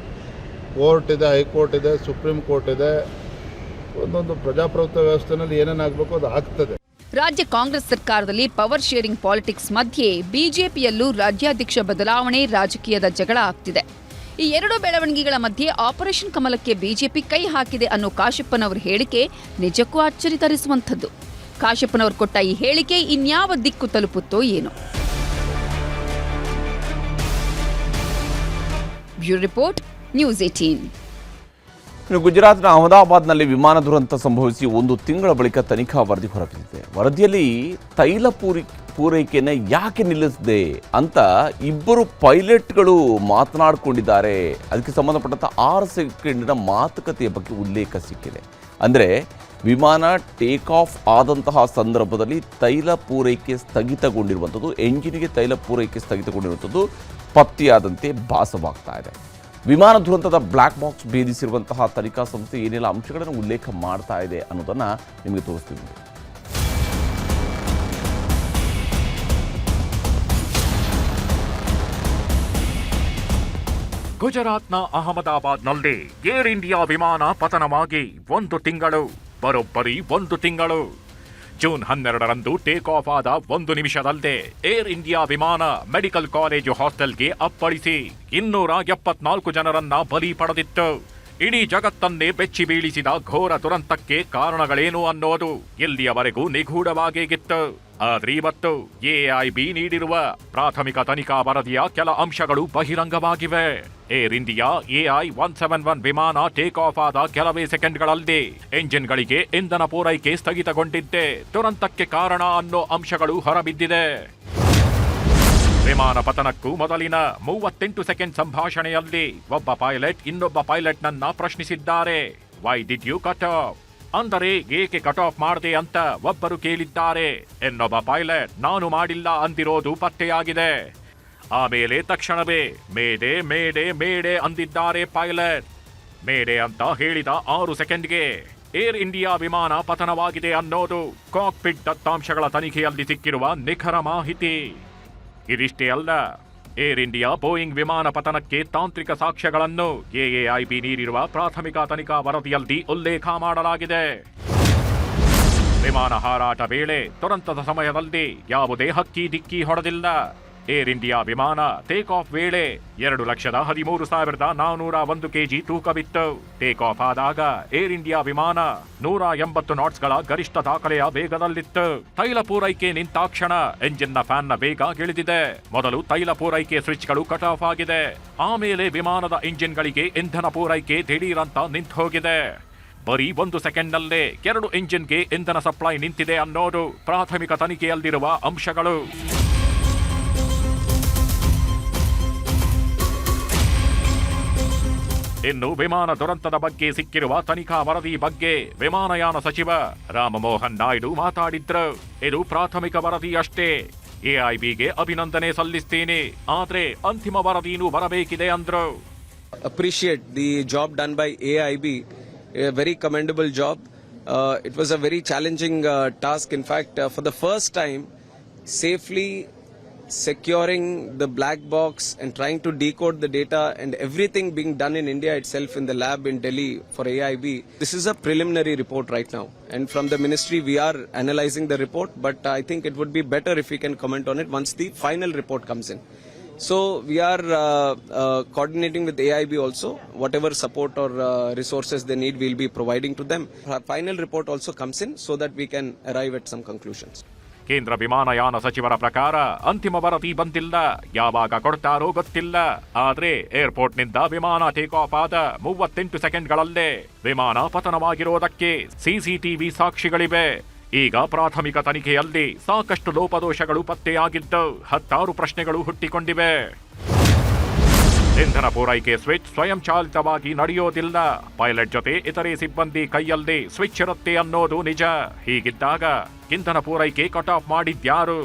ಕೋರ್ಟ್ ಇದೆ, ಹೈಕೋರ್ಟ್ ಇದೆ, ಸುಪ್ರೀಂ ಕೋರ್ಟ್ ಇದೆ. ಒಂದೊಂದು ಪ್ರಜಾಪ್ರಭುತ್ವ ವ್ಯವಸ್ಥೆಯಲ್ಲಿ ಏನೇನಾಗಬೇಕು ಅದು ಆಗ್ತದೆ. ರಾಜ್ಯ ಕಾಂಗ್ರೆಸ್ ಸರ್ಕಾರದಲ್ಲಿ ಪವರ್ ಶೇರಿಂಗ್ ಪಾಲಿಟಿಕ್ಸ್ ಮಧ್ಯೆ ಬಿಜೆಪಿಯಲ್ಲೂ ರಾಜ್ಯಾಧ್ಯಕ್ಷ ಬದಲಾವಣೆ ರಾಜಕೀಯದ ಜಗಳ ಆಗ್ತಿದೆ. ಈ ಎರಡು ಬೆಳವಣಿಗೆಗಳ ಮಧ್ಯೆ ಆಪರೇಷನ್ ಕಮಲಕ್ಕೆ ಬಿಜೆಪಿ ಕೈ ಹಾಕಿದೆ ಅನ್ನೋ ಕಾಶಪ್ಪನವರ ಹೇಳಿಕೆ ನಿಜಕ್ಕೂ ಅಚ್ಚರಿ ತರಿಸುವಂಥದ್ದು. ಕಾಶಪ್ಪನವರು ಕೊಟ್ಟ ಈ ಹೇಳಿಕೆ ಇನ್ಯಾವ ದಿಕ್ಕು ತಲುಪುತ್ತೋ ಏನೋ. Bureau report, news 18. ಗುಜರಾತ್ನ ಅಹಮದಾಬಾದ್ನಲ್ಲಿ ವಿಮಾನ ದುರಂತ ಸಂಭವಿಸಿ 1 ತಿಂಗಳ ಬಳಿಕ ತನಿಖಾ ವರದಿ ಹೊರಬಿದ್ದಿದೆ. ವರದಿಯಲ್ಲಿ ತೈಲ ಪೂರೈಕೆಯನ್ನು ಯಾಕೆ ನಿಲ್ಲಿಸಿದೆ ಅಂತ ಇಬ್ಬರು ಪೈಲಟ್ಗಳು ಮಾತನಾಡಿಕೊಂಡಿದ್ದಾರೆ. ಅದಕ್ಕೆ ಸಂಬಂಧಪಟ್ಟಂಥ 6 ಸೆಕೆಂಡಿನ ಮಾತುಕತೆಯ ಬಗ್ಗೆ ಉಲ್ಲೇಖ ಸಿಕ್ಕಿದೆ. ಅಂದರೆ ವಿಮಾನ ಟೇಕ್ ಆಫ್ ಆದಂತಹ ಸಂದರ್ಭದಲ್ಲಿ ತೈಲ ಪೂರೈಕೆ ಸ್ಥಗಿತಗೊಂಡಿರುವಂಥದ್ದು, ಎಂಜಿನ್ಗೆ ತೈಲ ಪೂರೈಕೆ ಸ್ಥಗಿತಗೊಂಡಿರುವಂಥದ್ದು ಪತ್ತೆಯಾದಂತೆ ಭಾಸವಾಗ್ತಾ ಇದೆ. ವಿಮಾನ ದುರಂತದ ಬ್ಲ್ಯಾಕ್ ಬಾಕ್ಸ್ ಭೇದಿಸಿರುವಂತಹ ತನಿಖಾ ಸಂಸ್ಥೆ ಏನೆಲ್ಲ ಅಂಶಗಳನ್ನು ಉಲ್ಲೇಖ ಮಾಡ್ತಾ ಇದೆ ಅನ್ನೋದನ್ನು ನಿಮಗೆ ತೋರಿಸ್ತೀವಿ. ಗುಜರಾತ್ನ ಅಹಮದಾಬಾದ್ನಲ್ಲಿ ಏರ್ ಇಂಡಿಯಾ ವಿಮಾನ ಪತನವಾಗಿ 1 ತಿಂಗಳು, ಬರೋಬ್ಬರಿ 1 ತಿಂಗಳು. ಜೂನ್ 12ರಂದು ಟೇಕ್ ಆಫ್ ಆದ 1 ನಿಮಿಷದಲ್ಲದೆ ಏರ್ ಇಂಡಿಯಾ ವಿಮಾನ ಮೆಡಿಕಲ್ ಕಾಲೇಜು ಹಾಸ್ಟೆಲ್ಗೆ ಅಪ್ಪಳಿಸಿ 274 ಜನರನ್ನ ಬಲಿ ಪಡೆದಿತ್ತು. ಇಡೀ ಜಗತ್ತನ್ನೇ ಬೆಚ್ಚಿ ಬೀಳಿಸಿದ ಘೋರ ದುರಂತಕ್ಕೆ ಕಾರಣಗಳೇನು ಅನ್ನೋದು ಇಲ್ಲಿಯವರೆಗೂ ನಿಗೂಢವಾಗಿತ್ತು. ಆದ್ರೆ ಇವತ್ತು ಎಐಬಿ ನೀಡಿರುವ ಪ್ರಾಥಮಿಕ ತನಿಖಾ ವರದಿಯ ಕೆಲ ಅಂಶಗಳು ಬಹಿರಂಗವಾಗಿವೆ. ಏರ್ ಇಂಡಿಯಾ AI-171 ವಿಮಾನ ಟೇಕ್ ಆಫ್ ಆದ ಕೆಲವೇ ಸೆಕೆಂಡ್ಗಳಲ್ಲದೆ ಎಂಜಿನ್ಗಳಿಗೆ ಇಂಧನ ಪೂರೈಕೆ ಸ್ಥಗಿತಗೊಂಡಿದ್ದೆ ದುರಂತಕ್ಕೆ ಕಾರಣ ಅನ್ನೋ ಅಂಶಗಳು ಹೊರಬಿದ್ದಿದೆ. ವಿಮಾನ ಪತನಕ್ಕೂ ಮೊದಲಿನ 38 ಸೆಕೆಂಡ್ ಸಂಭಾಷಣೆಯಲ್ಲಿ ಒಬ್ಬ ಪೈಲಟ್ ಇನ್ನೊಬ್ಬ ಪೈಲಟ್ನನ್ನ ಪ್ರಶ್ನಿಸಿದ್ದಾರೆ. Why did you cut off? ಅಂದರೆ ಏಕೆ ಕಟ್ ಆಫ್ ಮಾಡದೆ ಅಂತ ಒಬ್ಬರು ಕೇಳಿದ್ದಾರೆ. ಇನ್ನೊಬ್ಬ ಪೈಲಟ್ ನಾನು ಮಾಡಿಲ್ಲ ಅಂದಿರೋದು ಪತ್ತೆಯಾಗಿದೆ. ಆಮೇಲೆ ತಕ್ಷಣವೇ ಮೇಡೆ ಮೇಡೆ ಮೇಡೆ ಅಂದಿದ್ದಾರೆ ಪೈಲಟ್. ಮೇಡೆ ಅಂತ ಹೇಳಿದ 6 ಸೆಕೆಂಡ್ಗೆ ಏರ್ ಇಂಡಿಯಾ ವಿಮಾನ ಪತನವಾಗಿದೆ ಅನ್ನೋದು ಕಾಕ್ಪಿಟ್ ದತ್ತಾಂಶಗಳ ತನಿಖೆಯಲ್ಲಿ ಸಿಕ್ಕಿರುವ ನಿಖರ ಮಾಹಿತಿ. ಇದಿಷ್ಟೇ ಅಲ್ಲ, ಏರ್ ಇಂಡಿಯಾ ಬೋಯಿಂಗ್ ವಿಮಾನ ಪತನಕ್ಕೆ ತಾಂತ್ರಿಕ ಸಾಕ್ಷ್ಯಗಳನ್ನು ಎಎಐಬಿ ನೀಡಿರುವ ಪ್ರಾಥಮಿಕ ತನಿಖಾ ವರದಿಯಲ್ಲಿ ಉಲ್ಲೇಖ ಮಾಡಲಾಗಿದೆ. ವಿಮಾನ ಹಾರಾಟ ವೇಳೆ ದುರಂತದ ಸಮಯದಲ್ಲಿ ಯಾವುದೇ ಹಕ್ಕಿ ಡಿಕ್ಕಿ ಹೊಡೆದಿಲ್ಲ. ಏರ್ ಇಂಡಿಯಾ ವಿಮಾನ ಟೇಕ್ ಆಫ್ ವೇಳೆ 2,13,401 ಕೆಜಿ ತೂಕವಿತ್ತು. ಟೇಕ್ ಆಫ್ ಆದಾಗ ಏರ್ ಇಂಡಿಯಾ ವಿಮಾನ 180 ನಾಟ್ಸ್ಗಳ ಗರಿಷ್ಠ ದಾಖಲೆಯ ವೇಗದಲ್ಲಿತ್ತು. ತೈಲ ಪೂರೈಕೆ ನಿಂತಾಕ್ಷಣ ಎಂಜಿನ್ನ ಫ್ಯಾನ್ನ ವೇಗ ಇಳಿದಿದೆ. ಮೊದಲು ತೈಲ ಪೂರೈಕೆ ಸ್ವಿಚ್ಗಳು ಕಟ್ ಆಫ್ ಆಗಿದೆ. ಆಮೇಲೆ ವಿಮಾನದ ಇಂಜಿನ್ಗಳಿಗೆ ಇಂಧನ ಪೂರೈಕೆ ದಿಢೀರಂತ ನಿಂತು ಹೋಗಿದೆ. ಬರೀ 1 ಸೆಕೆಂಡ್ನಲ್ಲೇ 2 ಇಂಜಿನ್ಗೆ ಇಂಧನ ಸಪ್ಲೈ ನಿಂತಿದೆ ಅನ್ನೋದು ಪ್ರಾಥಮಿಕ ತನಿಖೆಯಲ್ಲಿರುವ ಅಂಶಗಳು. ಇನ್ನು ವಿಮಾನ ದುರಂತದ ಬಗ್ಗೆ ಸಿಕ್ಕಿರುವ ತನಿಖಾ ವರದಿ ಬಗ್ಗೆ ವಿಮಾನಯಾನ ಸಚಿವ ರಾಮಮೋಹನ್ ನಾಯ್ಡು ಮಾತಾಡಿದ್ರು. ಇದು ಪ್ರಾಥಮಿಕ ವರದಿ ಅಷ್ಟೇ. ಎಐಬಿಗೆ ಅಭಿನಂದನೆ ಸಲ್ಲಿಸ್ತೀನಿ, ಆದ್ರೆ ಅಂತಿಮ ವರದಿನೂ ಬರಬೇಕಿದೆ ಅಂದ್ರು. Appreciate the job done by AIB, a very commendable job. It was a very challenging task. In fact, for the first time, safely securing the black box and trying to decode the data and everything being done in India itself in the lab in Delhi for AIB. This is a preliminary report right now, and from the ministry we are analyzing the report, but I think it would be better if we can comment on it once the final report comes in. So we are coordinating with AIB also. Whatever support or resources they need, we'll be providing to them. Our final report also comes in so that we can arrive at some conclusions. ಕೇಂದ್ರ ವಿಮಾನಯಾನ ಸಚಿವರ ಪ್ರಕಾರ ಅಂತಿಮ ವರದಿ ಬಂದಿಲ್ಲ, ಯಾವಾಗ ಕೊಡ್ತಾರೋ ಗೊತ್ತಿಲ್ಲ. ಆದ್ರೆ ಏರ್ಪೋರ್ಟ್ನಿಂದ ವಿಮಾನ ಟೇಕ್ ಆಫ್ ಆದ 38 ಸೆಕೆಂಡ್ಗಳಲ್ಲೇ ವಿಮಾನ ಪತನವಾಗಿರೋದಕ್ಕೆ ಸಿಸಿಟಿವಿ ಸಾಕ್ಷಿಗಳಿವೆ. ಈಗ ಪ್ರಾಥಮಿಕ ತನಿಖೆಯಲ್ಲಿ ಸಾಕಷ್ಟು ಲೋಪದೋಷಗಳು ಪತ್ತೆಯಾಗಿದ್ದು 10 ಪ್ರಶ್ನೆಗಳು ಹುಟ್ಟಿಕೊಂಡಿವೆ. ಇಂಧನ ಪೂರೈಕೆ ಸ್ವಿಚ್ ಸ್ವಯಂಚಾಲಿತವಾಗಿ ನಡೆಯೋದಿಲ್ಲ. ಪೈಲಟ್ ಜೊತೆ ಇತರೆ ಸಿಬ್ಬಂದಿ ಕೈಯಲ್ಲಿ ಸ್ವಿಚ್ ಇರುತ್ತೆ ಅನ್ನೋದು ನಿಜ. ಹೀಗಿದ್ದಾಗ ಇಂಧನ ಪೂರೈಕೆ ಕಟ್ ಆಫ್ ಮಾಡಿದ್ಯಾರು?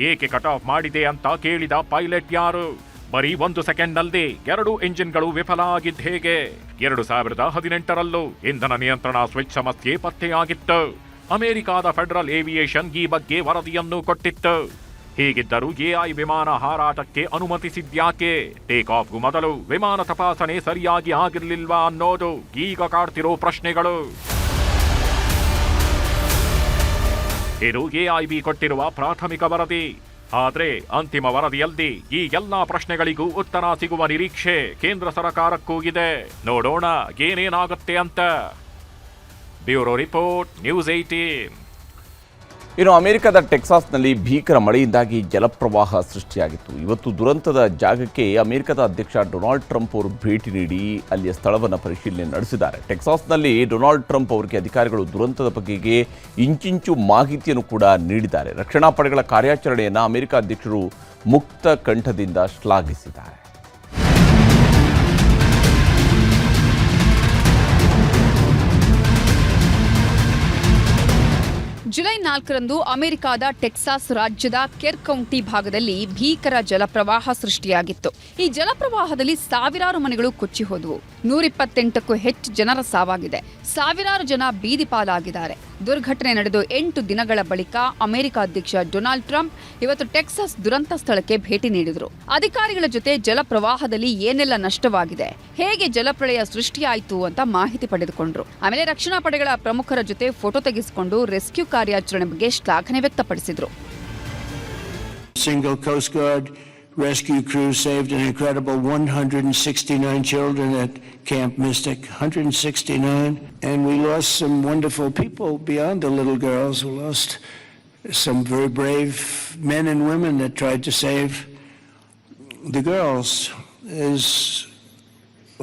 ಏಕೆ ಕಟ್ ಆಫ್ ಮಾಡಿದೆ ಅಂತ ಕೇಳಿದ ಪೈಲಟ್ ಯಾರು? ಬರೀ 1 ಸೆಕೆಂಡ್ನಲ್ಲಿ 2 ಇಂಜಿನ್ಗಳು ವಿಫಲ ಆಗಿದ್ದ ಹೇಗೆ? 2018ರಲ್ಲೂ ಇಂಧನ ನಿಯಂತ್ರಣ ಸ್ವಿಚ್ ಸಮಸ್ಯೆ ಪತ್ತೆಯಾಗಿತ್ತು. ಅಮೆರಿಕಾದ ಫೆಡರಲ್ ಏವಿಯೇಷನ್ ಈ ಬಗ್ಗೆ ವರದಿಯನ್ನು ಕೊಟ್ಟಿತ್ತು. ಹೀಗಿದ್ದರೂ ಎಐ ವಿಮಾನ ಹಾರಾಟಕ್ಕೆ ಅನುಮತಿಸಿದ್ಯಾಕೆ? ಟೇಕ್ ಆಫ್ಗೂ ಮೊದಲು ವಿಮಾನ ತಪಾಸಣೆ ಸರಿಯಾಗಿ ಆಗಿರ್ಲಿಲ್ವಾ ಅನ್ನೋದು ಈಗ ಕಾಡ್ತಿರೋ ಪ್ರಶ್ನೆಗಳು. ಇದು ಎಐಬಿ ಕೊಟ್ಟಿರುವ ಪ್ರಾಥಮಿಕ ವರದಿ. ಆದ್ರೆ ಅಂತಿಮ ವರದಿಯಲ್ಲಿ ಈ ಎಲ್ಲಾ ಪ್ರಶ್ನೆಗಳಿಗೂ ಉತ್ತರ ಸಿಗುವ ನಿರೀಕ್ಷೆ ಕೇಂದ್ರ ಸರ್ಕಾರಕ್ಕೂ ಇದೆ. ನೋಡೋಣ ಏನೇನಾಗುತ್ತೆ ಅಂತ. Bureau report, news 18. ಇನ್ನು ಅಮೆರಿಕದ ಟೆಕ್ಸಾಸ್ನಲ್ಲಿ ಭೀಕರ ಮಳೆಯಿಂದಾಗಿ ಜಲಪ್ರವಾಹ ಸೃಷ್ಟಿಯಾಗಿತ್ತು. ಇವತ್ತು ದುರಂತದ ಜಾಗಕ್ಕೆ ಅಮೆರಿಕದ ಅಧ್ಯಕ್ಷ ಡೊನಾಲ್ಡ್ ಟ್ರಂಪ್ ಅವರು ಭೇಟಿ ನೀಡಿ ಅಲ್ಲಿಯ ಸ್ಥಳವನ್ನು ಪರಿಶೀಲನೆ ನಡೆಸಿದ್ದಾರೆ. ಟೆಕ್ಸಾಸ್ನಲ್ಲಿ ಡೊನಾಲ್ಡ್ ಟ್ರಂಪ್ ಅವರಿಗೆ ಅಧಿಕಾರಿಗಳು ದುರಂತದ ಬಗೆಗೆ ಇಂಚಿಂಚು ಮಾಹಿತಿಯನ್ನು ಕೂಡ ನೀಡಿದ್ದಾರೆ. ರಕ್ಷಣಾ ಪಡೆಗಳ ಕಾರ್ಯಾಚರಣೆಯನ್ನು ಅಮೆರಿಕ ಅಧ್ಯಕ್ಷರು ಮುಕ್ತ ಕಂಠದಿಂದ ಶ್ಲಾಘಿಸಿದ್ದಾರೆ. ಜುಲೈ 4ರಂದು ಅಮೆರಿಕಾದ ಟೆಕ್ಸಾಸ್ ರಾಜ್ಯದ ಕೆರ್ ಕೌಂಟಿ ಭಾಗದಲ್ಲಿ ಭೀಕರ ಜಲಪ್ರವಾಹ ಸೃಷ್ಟಿಯಾಗಿತ್ತು. ಈ ಜಲಪ್ರವಾಹದಲ್ಲಿ ಸಾವಿರಾರು ಮನೆಗಳು ಕೊಚ್ಚಿ ಹೋದವು. 128ಕ್ಕೂ ಹೆಚ್ಚು ಜನರ ಸಾವಾಗಿದೆ. ಸಾವಿರಾರು ಜನ ಬೀದಿ ಪಾಲಾಗಿದ್ದಾರೆ. ದುರ್ಘಟನೆ ನಡೆದು 8 ದಿನಗಳ ಬಳಿಕ ಅಮೆರಿಕ ಅಧ್ಯಕ್ಷ ಡೊನಾಲ್ಡ್ ಟ್ರಂಪ್ ಇವತ್ತು ಟೆಕ್ಸಾಸ್ ದುರಂತ ಸ್ಥಳಕ್ಕೆ ಭೇಟಿ ನೀಡಿದರು. ಅಧಿಕಾರಿಗಳ ಜೊತೆ ಜಲಪ್ರವಾಹದಲ್ಲಿ ಏನೆಲ್ಲ ನಷ್ಟವಾಗಿದೆ, ಹೇಗೆ ಜಲಪ್ರಳಯ ಸೃಷ್ಟಿಯಾಯಿತು ಅಂತ ಮಾಹಿತಿ ಪಡೆದುಕೊಂಡ್ರು. ಆಮೇಲೆ ರಕ್ಷಣಾ ಪಡೆಗಳ ಪ್ರಮುಖರ ಜೊತೆ ಫೋಟೋ ತೆಗೆಸಿಕೊಂಡು ರೆಸ್ಕ್ಯೂ ಕಾರ್ಯಾಚರಣೆ ಬಗ್ಗೆ ಶ್ಲಾಘನೆ ವ್ಯಕ್ತಪಡಿಸಿದ್ರು. Single Coast Guard rescue crew saved an incredible 169 children at Camp Mystic. 169. And we lost some wonderful people beyond the little girls. We lost some very brave men and women that tried to save the girls. As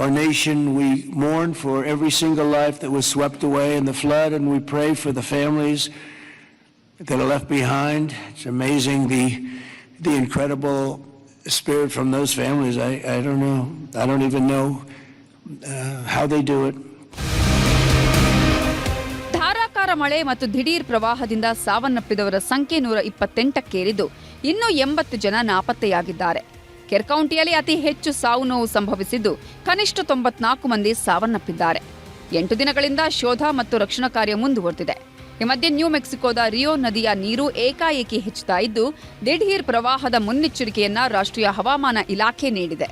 our nation, we mourn for every single life that was swept away in the flood, and we pray for the families that are left behind. It's amazing the incredible spirit from those families. I don't know. I don't even know how they do it. ಅಪಾರ ಮಳೆ ಮತ್ತು ದಿಢೀರ್ ಪ್ರವಾಹದಿಂದ ಸಾವನ್ನಪ್ಪಿದವರ ಸಂಖ್ಯೆ 128ಕ್ಕೇರಿದ್ದು ಇನ್ನೂ 80 ಜನ ನಾಪತ್ತೆಯಾಗಿದ್ದಾರೆ. ಕೆರ್ ಕೌಂಟಿಯಲ್ಲಿ ಅತಿ ಹೆಚ್ಚು ಸಾವು ನೋವು ಸಂಭವಿಸಿದ್ದು ಕನಿಷ್ಠ 94 ಮಂದಿ ಸಾವನ್ನಪ್ಪಿದ್ದಾರೆ. 8 ದಿನಗಳಿಂದ ಶೋಧ ಮತ್ತು ರಕ್ಷಣಾ ಕಾರ್ಯ ಮುಂದುವರೆದಿದೆ. ಈ ಮಧ್ಯೆ ನ್ಯೂ ಮೆಕ್ಸಿಕೋದ ರಿಯೋ ನದಿಯ ನೀರು ಏಕಾಏಕಿ ಹೆಚ್ಚುತ್ತಾ ಇದ್ದು ದಿಢೀರ್ ಪ್ರವಾಹದ ಮುನ್ನೆಚ್ಚರಿಕೆಯನ್ನ ರಾಷ್ಟ್ರೀಯ ಹವಾಮಾನ ಇಲಾಖೆ ನೀಡಿದೆ.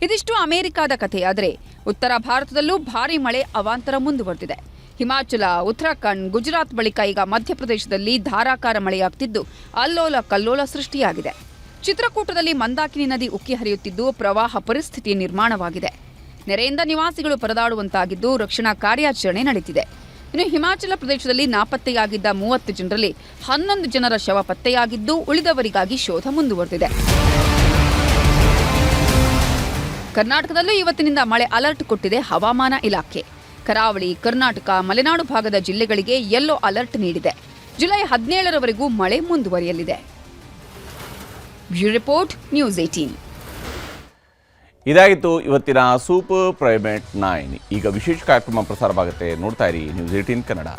ಇದಿಷ್ಟು ಅಮೆರಿಕದ ಕಥೆಯಾದರೆ ಉತ್ತರ ಭಾರತದಲ್ಲೂ ಭಾರೀ ಮಳೆ ಅವಾಂತರ ಮುಂದುವರೆದಿದೆ. ಹಿಮಾಚಲ, ಉತ್ತರಾಖಂಡ್, ಗುಜರಾತ್ ಬಳಿಕ ಈಗ ಮಧ್ಯಪ್ರದೇಶದಲ್ಲಿ ಧಾರಾಕಾರ ಮಳೆಯಾಗ್ತಿದ್ದು ಅಲ್ಲೋಲ ಕಲ್ಲೋಲ ಸೃಷ್ಟಿಯಾಗಿದೆ. ಚಿತ್ರಕೂಟದಲ್ಲಿ ಮಂದಾಕಿನಿ ನದಿ ಉಕ್ಕಿ ಹರಿಯುತ್ತಿದ್ದು ಪ್ರವಾಹ ಪರಿಸ್ಥಿತಿ ನಿರ್ಮಾಣವಾಗಿದೆ. ನೆರೆಯಿಂದ ನಿವಾಸಿಗಳು ಪರದಾಡುವಂತಾಗಿದ್ದು ರಕ್ಷಣಾ ಕಾರ್ಯಾಚರಣೆ ನಡೆದಿದೆ. ಇನ್ನು ಹಿಮಾಚಲ ಪ್ರದೇಶದಲ್ಲಿ ನಾಪತ್ತೆಯಾಗಿದ್ದ 30 ಜನರಲ್ಲಿ 11 ಜನರ ಶವ ಪತ್ತೆಯಾಗಿದ್ದು ಉಳಿದವರಿಗಾಗಿ ಶೋಧ ಮುಂದುವರೆದಿದೆ. ಕರ್ನಾಟಕದಲ್ಲೂ ಇವತ್ತಿನಿಂದ ಮಳೆ ಅಲರ್ಟ್ ಕೊಟ್ಟಿದೆ ಹವಾಮಾನ ಇಲಾಖೆ. ಕರಾವಳಿ, ಕರ್ನಾಟಕ, ಮಲೆನಾಡು ಭಾಗದ ಜಿಲ್ಲೆಗಳಿಗೆ ಯೆಲ್ಲೋ ಅಲರ್ಟ್ ನೀಡಿದೆ. ಜುಲೈ 17ರವರೆಗೂ ಮಳೆ ಮುಂದುವರಿಯಲಿದೆ. Bureau report, news 18. ಇದಾಗಿತ್ತು ಇವತ್ತಿನ ಸೂಪರ್ ಪ್ರೈಮೇಟ್ 9. ಈಗ ವಿಶೇಷ ಕಾರ್ಯಕ್ರಮ ಪ್ರಸಾರವಾಗುತ್ತೆ. ನೋಡ್ತಾ ಇರಿ ನ್ಯೂಸ್ 18 ಕನ್ನಡ.